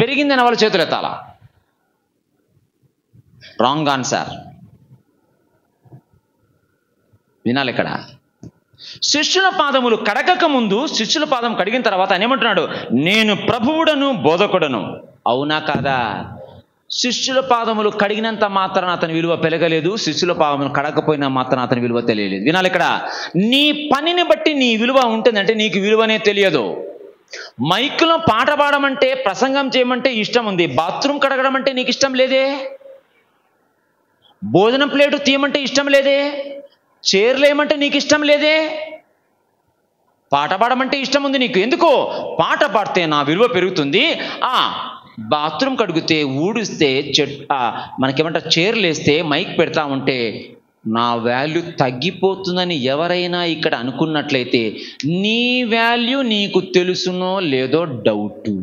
పెరిగిందని వాళ్ళ చేతులు ఎత్తాలా? Wrong answer. వినాలి ఇక్కడ. శిష్యుల పాదములు కడగక ముందు, శిష్యుల పాదం కడిగిన తర్వాత ఆయన ఏమంటున్నాడు? నేను ప్రభువుడను బోధకుడను. అవునా కాదా? శిష్యుల పాదములు కడిగినంత మాత్రాన అతని విలువ పెరగలేదు, శిష్యుల పాదములు కడగకపోయినా మాత్రాన అతని విలువ తెలియలేదు. వినాలి ఇక్కడ. నీ పనిని బట్టి నీ విలువ ఉంటుందంటే నీకు విలువనే తెలియదు. మైకులో పాట పాడమంటే, ప్రసంగం చేయమంటే ఇష్టం ఉంది, బాత్రూమ్ కడగడం అంటే నీకు ఇష్టం లేదే. భోజనం ప్లేటు తీయమంటే ఇష్టం లేదే. చైర్లేయమంటే నీకు ఇష్టం లేదే. పాట పాడమంటే ఇష్టం ఉంది నీకు. ఎందుకో? పాట పాడితే నా విలువ పెరుగుతుంది, బాత్రూమ్ కడిగితే, ఊడిస్తే, మనకేమంటారు, చైర్లు వేస్తే, మైక్ పెడతా ఉంటే నా వాల్యూ తగ్గిపోతుందని ఎవరైనా ఇక్కడ అనుకున్నట్లయితే నీ వాల్యూ నీకు తెలుసునో లేదో డౌటు.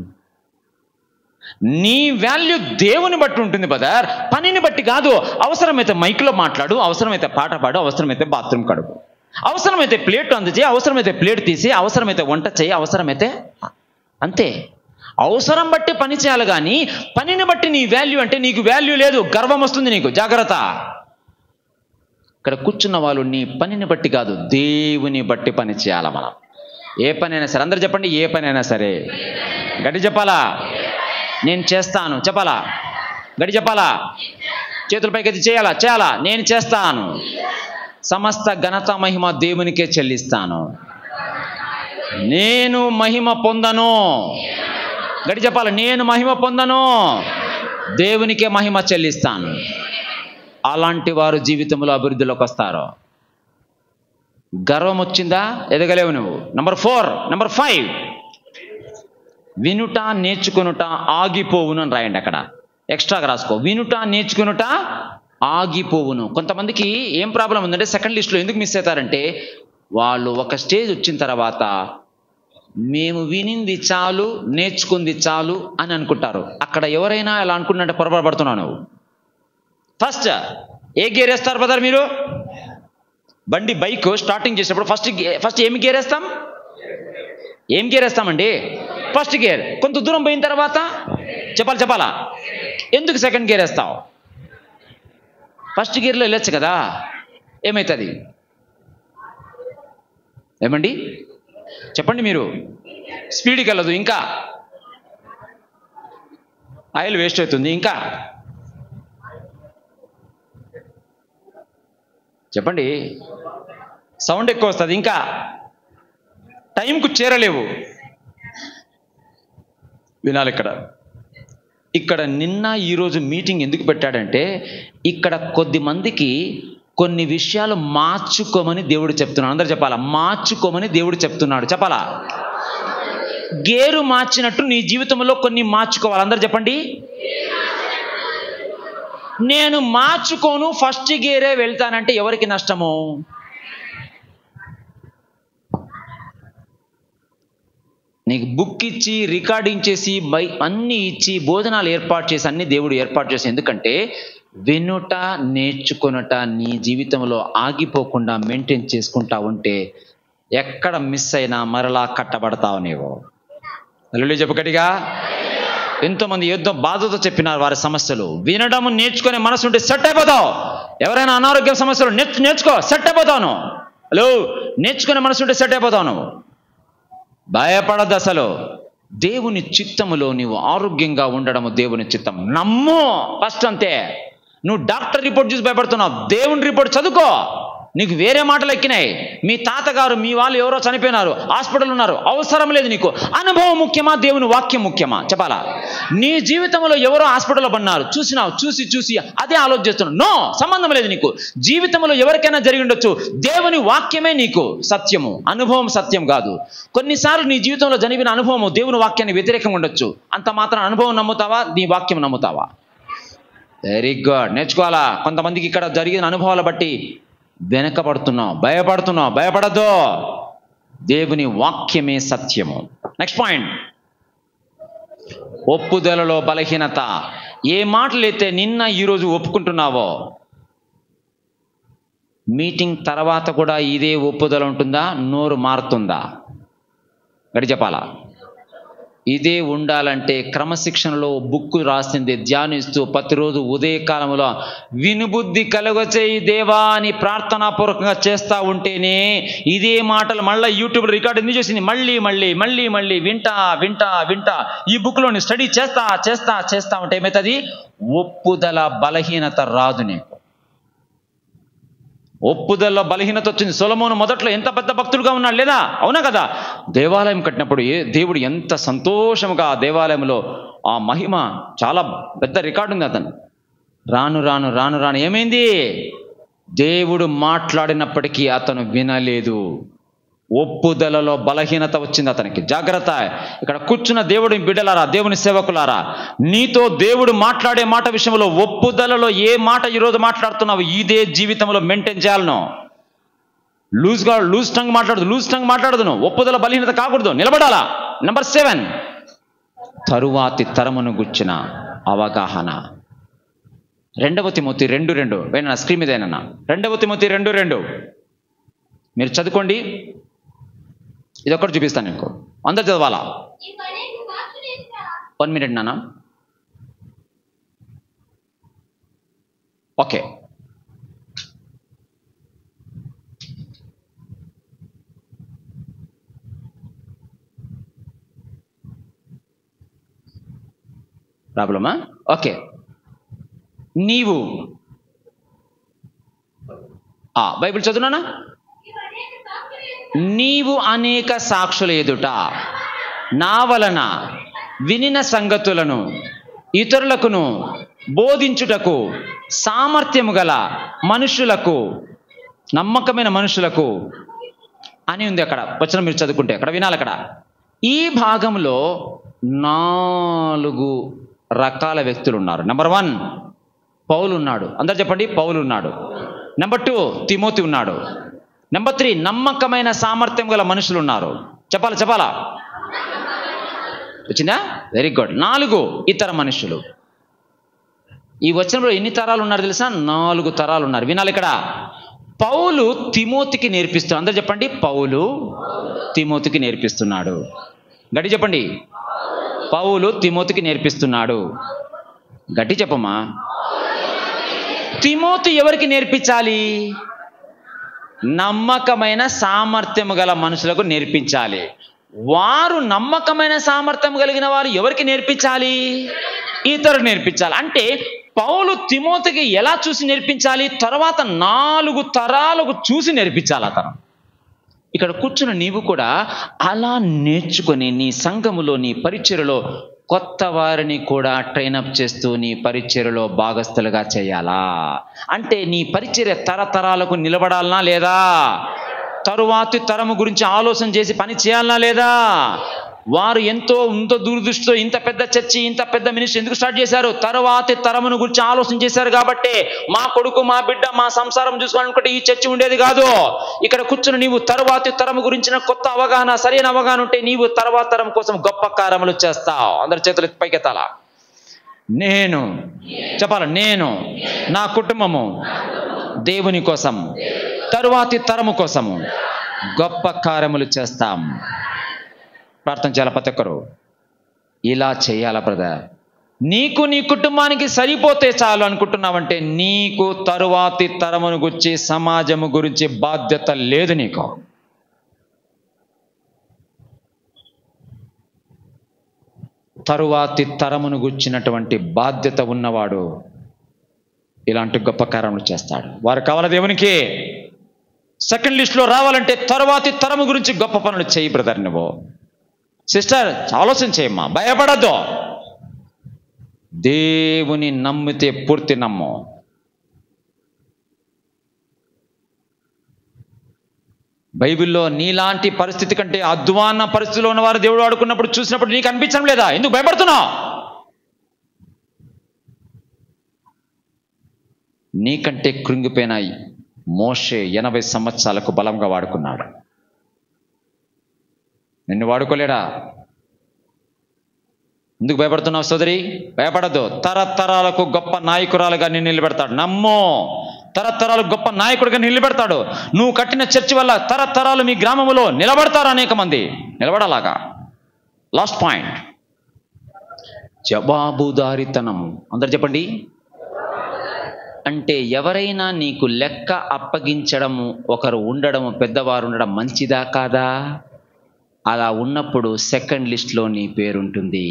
నీ వాల్యూ దేవుని బట్టి ఉంటుంది బ్రదర్, పనిని బట్టి కాదు. అవసరమైతే మైక్లో మాట్లాడు, అవసరమైతే పాట పాడు, అవసరమైతే బాత్రూమ్ కడుగు, అవసరమైతే ప్లేట్ అందజేయి, అవసరమైతే ప్లేట్ తీసి, అవసరమైతే వంట చేయి, అవసరమైతే అంతే. అవసరం బట్టి పని చేయాలి కానీ పనిని బట్టి నీ వాల్యూ అంటే నీకు వాల్యూ లేదు, గర్వం వస్తుంది నీకు. జాగ్రత్త. ఇక్కడ కూర్చున్న వాళ్ళు నీ పనిని బట్టి కాదు, దేవుని బట్టి పని చేయాలి మనం. ఏ పనైనా సరే, అందరు చెప్పండి, ఏ పనైనా సరే. గట్టి చెప్పాలా. నేను చేస్తాను చెప్పాలా. గట్టి చెప్పాలా. చేతుల పైకి చేయాలా. నేను చేస్తాను. సమస్త ఘనత మహిమ దేవునికే చెల్లిస్తాను. నేను మహిమ పొందను. గట్టి చెప్పాలి. నేను మహిమ పొందను, దేవునికే మహిమ చెల్లిస్తాను. అలాంటి వారు జీవితంలో అభివృద్ధిలోకి వస్తారు. గర్వం వచ్చిందా, ఎదగలేవు నువ్వు. నెంబర్ 5, వినుట నేర్చుకొనుట ఆగిపోవును అని రాయండి అక్కడ, ఎక్స్ట్రాగా రాసుకో. వినుట నేర్చుకొనుట ఆగిపోవును. కొంతమందికి ఏం ప్రాబ్లం ఉందంటే, సెకండ్ లిస్ట్లో ఎందుకు మిస్ అవుతారంటే, వాళ్ళు ఒక స్టేజ్ వచ్చిన తర్వాత మేము వినింది చాలు, నేర్చుకుంది చాలు అని అనుకుంటారు. అక్కడ ఎవరైనా అలా అనుకుంటే పొరపాటు పడుతున్నావు నువ్వు. ఫస్ట్ ఏ గేర్ వేస్తారు బ్రదర్ మీరు? బైక్ స్టార్టింగ్ చేసేటప్పుడు ఫస్ట్ ఏమి గేర్ వేస్తాం? ఏం గేర్ వేస్తామండి? First gear. కొంత దూరం పోయిన తర్వాత చెప్పాలా. ఎందుకు సెకండ్ గేర్ వేస్తావు? ఫస్ట్ గేర్లో వెళ్ళొచ్చు కదా, ఏమవుతుంది? ఏమండి చెప్పండి మీరు. స్పీడ్కి వెళ్ళదు, ఇంకా ఆయిల్ వేస్ట్ అవుతుంది, ఇంకా చెప్పండి. సౌండ్ ఎక్కువ వస్తుంది, ఇంకా టైంకు చేరలేవు. వినాలి ఇక్కడ నిన్న ఈరోజు మీటింగ్ ఎందుకు పెట్టాడంటే, ఇక్కడ కొద్ది మందికి కొన్ని విషయాలు మార్చుకోమని దేవుడు చెప్తున్నాడు. అందరూ చెప్పాలా. మార్చుకోమని దేవుడు చెప్తున్నాడు. చెప్పాలా. గేరు మార్చినట్టు నీ జీవితంలో కొన్ని మార్చుకోవాలి. అందరూ చెప్పండి. నేను మార్చుకోను, ఫస్ట్ గేరే వెళ్తానంటే ఎవరికి నష్టము? నీకు బుక్ ఇచ్చి, రికార్డింగ్ చేసి, అన్నీ ఇచ్చి, భోజనాలు ఏర్పాటు చేసి, అన్ని దేవుడు ఏర్పాటు చేసి. ఎందుకంటే వినుట నేర్చుకొనుట నీ జీవితంలో ఆగిపోకుండా మెయింటైన్ చేసుకుంటా ఉంటే ఎక్కడ మిస్ అయినా మరలా కట్టబడతావు నీవు. అల్లుళ్ళు చెప్పు గట్టిగా. ఎంతోమంది ఏదో బాధతో చెప్పినారు వారి సమస్యలు. వినడం నేర్చుకునే మనసు ఉంటే సెట్ అయిపోతావు. ఎవరైనా అనారోగ్య సమస్యలు నేర్చుకో, సెట్ అయిపోతావు. హలో, నేర్చుకునే మనసు ఉంటే సెట్ అయిపోతావు. భయపడద్దు అసలు. దేవుని చిత్తములో నీవు ఆరోగ్యంగా ఉండడము దేవుని చిత్తం. నమ్ము ఫస్ట్, అంతే. నువ్వు డాక్టర్ రిపోర్ట్ చూసి భయపడుతున్నావు, దేవుని రిపోర్ట్ చదువుకో. నీకు వేరే మాటలు ఎక్కినాయి. మీ తాతగారు మీ వాళ్ళు ఎవరో చనిపోయినారు, హాస్పిటల్ ఉన్నారు, అవసరం లేదు నీకు. అనుభవం ముఖ్యమా, దేవుని వాక్యం ముఖ్యమా? చెప్పాలా? నీ జీవితంలో ఎవరో హాస్పిటల్లో పడినారు, చూసినావు, చూసి అదే ఆలోచిస్తున్నావు. నో, సంబంధం లేదు నీకు. జీవితంలో ఎవరికైనా జరిగి ఉండొచ్చు. దేవుని వాక్యమే నీకు సత్యము, అనుభవం సత్యం కాదు. కొన్నిసార్లు నీ జీవితంలో జరిగిన అనుభవం దేవుని వాక్యాన్ని వ్యతిరేకంగా ఉండొచ్చు. అంత మాత్రం అనుభవం నమ్ముతావా, నీ వాక్యం నమ్ముతావా? వెరీ గుడ్, నేర్చుకోవాలా. కొంతమందికి ఇక్కడ జరిగిన అనుభవాల బట్టి వెనకబడుతున్నావు, భయపడద్దు. దేవుని వాక్యమే సత్యము. నెక్స్ట్ పాయింట్, ఒప్పుదలలో బలహీనత. ఏ మాటలైతే నిన్న ఈరోజు ఒప్పుకుంటున్నావో, మీటింగ్ తర్వాత కూడా ఇదే ఒప్పుదల ఉంటుందా? నోరు మారుతుందా? గడి చెప్పాలా? ఇదే ఉండాలంటే క్రమశిక్షణలో బుక్కు రాసింది ధ్యానిస్తూ ప్రతిరోజు ఉదయకాలంలో వినుబుద్ధి కలుగచేయి దేవా అని ప్రార్థనాపూర్వకంగా చేస్తూ ఉంటేనే ఇదే మాటలు మళ్ళీ యూట్యూబ్ రికార్డు ఎందుకు చేసింది మళ్ళీ వింటా ఈ బుక్లోని స్టడీ చేస్తా ఉంటే ఏమవుతుంది? ఒప్పుదల బలహీనత రాదు నీకు. ఒప్పుదలలో బలహీనత వచ్చింది. సొలొమోను మొదట్లో ఎంత పెద్ద భక్తుడుగా ఉన్నాడు లేదా? అవునా కదా? దేవాలయం కట్టినప్పుడు దేవుడు ఎంత సంతోషంగా ఆ దేవాలయంలో ఆ మహిమ, చాలా పెద్ద రికార్డు ఉంది. అతను రాను ఏమైంది? దేవుడు మాట్లాడినప్పటికీ అతను వినలేదు. ఒప్పుదలలో బలహీనత వచ్చింది అతనికి. జాగ్రత్త, ఇక్కడ కూర్చున్న దేవుడి బిడ్డలారా, దేవుని సేవకులారా, నీతో దేవుడు మాట్లాడే మాట విషయంలో ఒప్పుదలలో ఏ మాట ఈరోజు మాట్లాడుతున్నావు ఇదే జీవితంలో మెయింటైన్ చేయాలను. లూజ్ టంగ్ మాట్లాడదు నువ్వు. ఒప్పుదల బలహీనత కాకూడదు, నిలబడాలా. నెంబర్ 7, తరువాతి తరమును గుచ్చిన అవగాహన. 2 తిమోతి 2:2 వేనా స్క్రీన్ మీద ఏనన్నా? 2 తిమోతి 2:2 మీరు చదువుకోండి. ఇది ఒక్కటి చూపిస్తాను నీకు, అందరు చదవాలా. 1 minute నాన్న. ఓకే, ప్రాబ్లమా? ఓకే, నీవు బైబిల్ చదువునా? నీవు అనేక సాక్షుల ఎదుట నా వలన వినిన సంగతులను ఇతరులకును బోధించుటకు సామర్థ్యము గల మనుషులకు, నమ్మకమైన మనుషులకు అని ఉంది అక్కడ వచనం. మీరు చదువుకుంటే అక్కడ వినాలి. అక్కడ ఈ భాగంలో 4 రకాల వ్యక్తులు ఉన్నారు. నెంబర్ 1 పౌలు ఉన్నాడు. అందరు చెప్పండి, పౌలు ఉన్నాడు. నెంబర్ 2 తిమోతి ఉన్నాడు. నెంబర్ 3 నమ్మకమైన సామర్థ్యం గల మనుషులు ఉన్నారు. చెప్పాలా? వచ్చిందా? Very good. 4 ఇతర మనుషులు. ఈ వచనంలో ఎన్ని తరాలు ఉన్నారు తెలుసా? 4 తరాలు ఉన్నారు. వినాలి. ఇక్కడ పౌలు తిమోతికి నేర్పిస్తున్నాడు. అందరు చెప్పండి, పౌలు తిమోతికి నేర్పిస్తున్నాడు. గట్టి చెప్పండి, పౌలు తిమోతికి నేర్పిస్తున్నాడు. గట్టి చెప్పమ్మా. తిమోతి ఎవరికి నేర్పించాలి? నమ్మకమైన సామర్థ్యం గల మనుషులకు నేర్పించాలి. వారు నమ్మకమైన సామర్థ్యం కలిగిన వారు ఎవరికి నేర్పించాలి? ఇతరులకు నేర్పించాలి. అంటే పౌలు తిమోతికి ఎలా చూసి నేర్పించాలి? తర్వాత 4 తరాలకు చూసి నేర్పించాలి అతను. ఇక్కడ కూర్చున్న నీవు కూడా అలా నేర్చుకొని నీ సంఘములో, నీ పరిచర్యలో కొత్త వారిని కూడా ట్రైనప్ చేస్తూ నీ పరిచర్యలో భాగస్థులుగా చేయాలా? అంటే నీ పరిచర్య తరతరాలకు నిలబడాలనా లేదా? తరువాతి తరము గురించి ఆలోచన చేసి పని చేయాలనా లేదా? వారు ఎంతో దూరదృష్టితో ఇంత పెద్ద చర్చి, ఇంత పెద్ద మినిస్ట్రీ ఎందుకు స్టార్ట్ చేశారు? తరువాతి తరమును గురించి ఆలోచన చేశారు కాబట్టి. మా కొడుకు, మా బిడ్డ, మా సంసారం చూసుకోవాలనుకుంటే ఈ చర్చి ఉండేది కాదు. ఇక్కడ కూర్చుని నీవు తరువాతి తరము గురించిన కొత్త అవగాహన, సరైన అవగాహన ఉంటే నీవు తరువాతి తరం కోసం గొప్ప కార్యములు చేస్తావు. అందరి చేతులు పైకెత్తాలా. నేను చెప్పాలి, నేను నా కుటుంబము దేవుని కోసం, తరువాతి తరము కోసము గొప్ప కార్యములు చేస్తాం. ప్రార్థన చేయాలి ప్రతి ఒక్కరు. ఇలా చేయాలా బ్రదర్? నీకు నీ కుటుంబానికి సరిపోతే చాలు అనుకుంటున్నావంటే నీకు తరువాతి తరమును గురించి, సమాజము గురించి బాధ్యత లేదు నీకు. తరువాతి తరమును గుర్చినటువంటి బాధ్యత ఉన్నవాడు ఇలాంటి గొప్ప కార్యములు చేస్తాడు. వారు కావాల దేవునికి. సెకండ్ లిస్ట్లో రావాలంటే తర్వాతి తరము గురించి గొప్ప పనులు చేయి బ్రదర్. నువ్వు సిస్టర్ ఆలోచన చేయమ్మా, భయపడద్దు. దేవుని నమ్మితే పూర్తి నమ్ము. బైబిల్లో నీలాంటి పరిస్థితి కంటే అధ్వాన్న పరిస్థితిలో ఉన్నవారు దేవుడు ఆడుకున్నప్పుడు చూసినప్పుడు నీకు అనిపించడం లేదా? ఎందుకు భయపడుతున్నావు? నీకంటే కృంగిపోయిన మోషే 80 సంవత్సరాలకు బలంగా వాడుకున్నాడు. నిన్ను వాడుకోలేడా? ఎందుకు భయపడుతున్నావు సోదరి? భయపడద్దు. తరతరాలకు గొప్ప నాయకురాలుగా నిన్ను నిలబెడతాడు. నమ్మో, తరతరాలకు గొప్ప నాయకుడిగా నిలబెడతాడు. నువ్వు కట్టిన చర్చి వల్ల తరతరాలు మీ గ్రామంలో నిలబడతారు. అనేక మంది నిలబడలాగా. Last point, జవాబుదారితనం. అందరు చెప్పండి. అంటే ఎవరైనా నీకు లెక్క అప్పగించడము, ఒకరు ఉండడము, పెద్దవారు ఉండడం మంచిదా కాదా? అలా ఉన్నప్పుడు సెకండ్ లిస్ట్లో నీ పేరుంటుంది.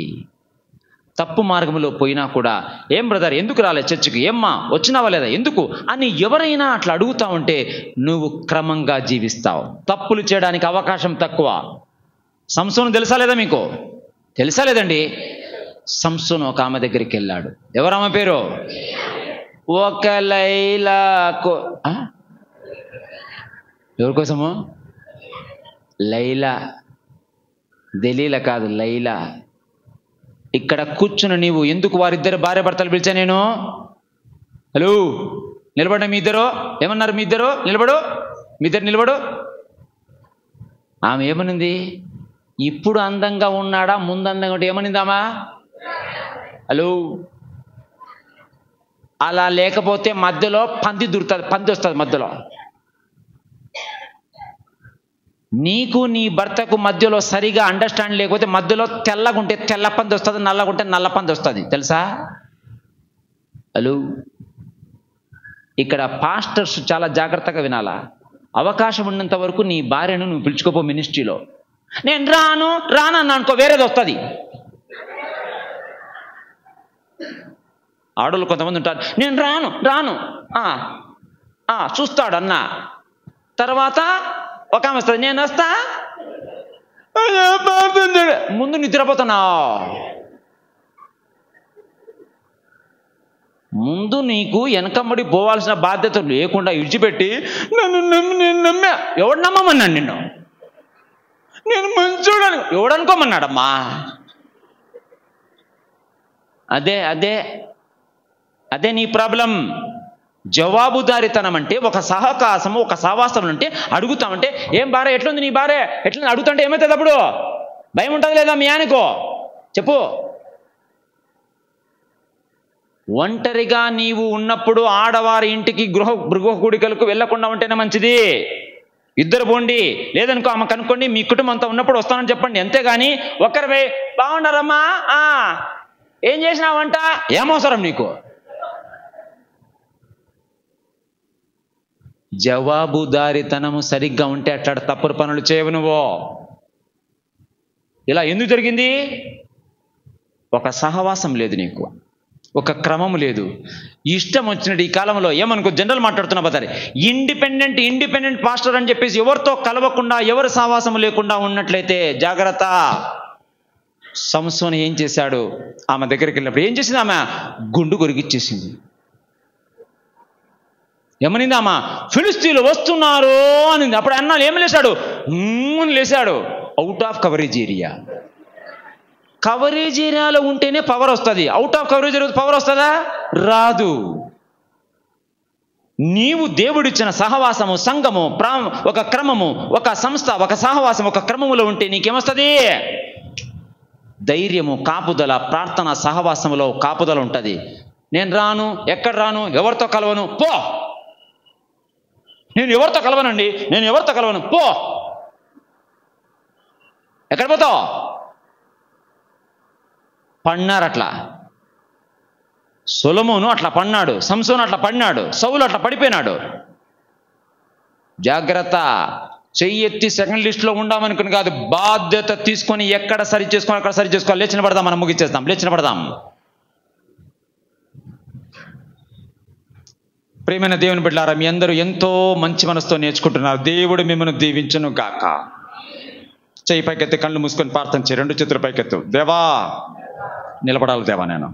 తప్పు మార్గంలో పోయినా కూడా, ఏం బ్రదర్ ఎందుకు రాలే చర్చికి, ఏమ్మా వచ్చినావా లేదా, ఎందుకు అని ఎవరైనా అట్లా అడుగుతా ఉంటే నువ్వు క్రమంగా జీవిస్తావు. తప్పులు చేయడానికి అవకాశం తక్కువ. సంసోను తెలుసా లేదా మీకు? తెలుసా లేదండి? సంసోను ఒక ఆమె దగ్గరికి వెళ్ళాడు. ఎవరామె పేరు? ఒక లైలా. ఎవరి కోసము? లైలా, దలీలా కాదు, లైలా. ఇక్కడ కూర్చుని నీవు ఎందుకు వారిద్దరు భార్య భర్తలు పిలిచా నేను? హలో, నిలబడ మీ ఇద్దరు. ఏమన్నారు మీ ఇద్దరు? నిలబడు, మీ ఇద్దరు నిలబడు. ఆమె ఏమనింది? ఇప్పుడు అందంగా ఉన్నాడా, ముందు అందంగా ఉంటే ఏమనిందామా? హలో, అలా లేకపోతే మధ్యలో పంది దూరుతుంది, పంది వస్తుంది మధ్యలో. నీకు నీ భర్తకు మధ్యలో సరిగా అండర్స్టాండ్ లేకపోతే మధ్యలో తెల్లగుంటే తెల్ల పంది వస్తుంది, నల్లగుంటే నల్ల పంది వస్తుంది. తెలుసా? హలో, ఇక్కడ పాస్టర్స్ చాలా జాగ్రత్తగా వినాలా. అవకాశం ఉన్నంత వరకు నీ భార్యను నువ్వు పిలుచుకోపో మినిస్ట్రీలో. నేను రాను రాను అన్నా అనుకో, వేరేది వస్తుంది. ఆడోళ్ళు కొంతమంది ఉంటారు, నేను రాను రాను చూస్తాడు అన్న. తర్వాత ఒక ఆమె వస్తుంది, నేను వస్తా, ముందు నిద్రపోతున్నా. ముందు నీకు వెనకమ్మడి పోవాల్సిన బాధ్యత లేకుండా ఇడిచిపెట్టి నన్ను నమ్మి, నేను నమ్మా. ఎవడు నమ్మమన్నాడు నిన్ను? నేను మంచోడను ఎవడనుకోమన్నాడమ్మా? అదే అదే అదే నీ ప్రాబ్లం. జవాబుదారితనం అంటే ఒక సహకాసము, ఒక సహవాసం అంటే అడుగుతామంటే, ఏం భార్య ఎట్లుంది నీ భార్య ఎట్లా అడుగుతుంటే ఏమవుతుంది? అప్పుడు భయం ఉంటుంది లేదా మీ ఆయనకో? చెప్పు. ఒంటరిగా నీవు ఉన్నప్పుడు ఆడవారి ఇంటికి గృహ కూడికలకు వెళ్లకుండా ఉంటేనే మంచిది. ఇద్దరు పోండి, లేదనుకో ఆమె కనుక్కోండి, మీ కుటుంబంతో ఉన్నప్పుడు వస్తానని చెప్పండి. అంతేగాని ఒక్కరిపై బాగున్నారమ్మా, ఏం చేసినావంట, ఏమవసరం నీకు? జవాబుదారితనము సరిగ్గా ఉంటే అట్లా తప్పుడు పనులు చేయవు నువ్వు. ఇలా ఎందుకు జరిగింది? ఒక సహవాసం లేదు నీకు, ఒక క్రమం లేదు. ఇష్టం వచ్చినట్టు ఈ కాలంలో ఏమనుకో, జనరల్ మాట్లాడుతున్నా బతారి, ఇండిపెండెంట్ పాస్టర్ అని చెప్పేసి ఎవరితో కలవకుండా, ఎవరి సహవాసం లేకుండా ఉన్నట్లయితే జాగ్రత్త. సంసోను ఏం చేశాడు? ఆమె దగ్గరికి వెళ్ళినప్పుడు ఏం చేసింది? ఆమె గుండు కొరిగిచ్చేసింది. ఏమనిందామా? ఫిలిస్తీన్లు వస్తున్నారు అనింది. అప్పుడు అన్నాడు, ఏమి లేచాడు? లేచాడు. Out of coverage area. Coverage ఏరియాలో ఉంటేనే పవర్ వస్తుంది. Out of coverage area power వస్తుందా? రాదు. నీవు దేవుడిచ్చిన సహవాసము, సంఘము, ఒక క్రమము, ఒక సంస్థ, ఒక సహవాసం, ఒక క్రమములో ఉంటే నీకేమొస్తుంది? ధైర్యము, కాపుదల, ప్రార్థన, సహవాసములో కాపుదల ఉంటుంది. నేను రాను, ఎక్కడ రాను, ఎవరితో కలవను, పో. నేను ఎవరితో కలవనండి, నేను ఎవరితో కలవను, పో. ఎక్కడ పోతావు? పడినారు అట్లా. సొలొమోను అట్లా పడినాడు, సంసోను అట్లా పడినాడు, సౌలు అట్లా పడిపోయినాడు. జాగ్రత్త. చెయ్యెత్తి సెకండ్ లిస్ట్లో ఉండామనుకుని కాదు, బాధ్యత తీసుకొని ఎక్కడ సరి చేసుకోవాలి అక్కడ సరి చేసుకోవాలి. లేచిన పడదాం, మనం ముగించేస్తాం. లేచిన పడదాం. ప్రియమైన దేవుని బిడ్డలారా, మీ అందరూ ఎంతో మంచి మనసుతో నేర్చుకుంటున్నారు. దేవుడు మిమ్మల్ని దీవించును గాక. చెయ్యి పైకెత్తి కళ్ళు మూసుకొని ప్రార్థన చేయి. 2 చేతుల పైకెత్తు. దేవా, నిలబడాలి దేవా నేను.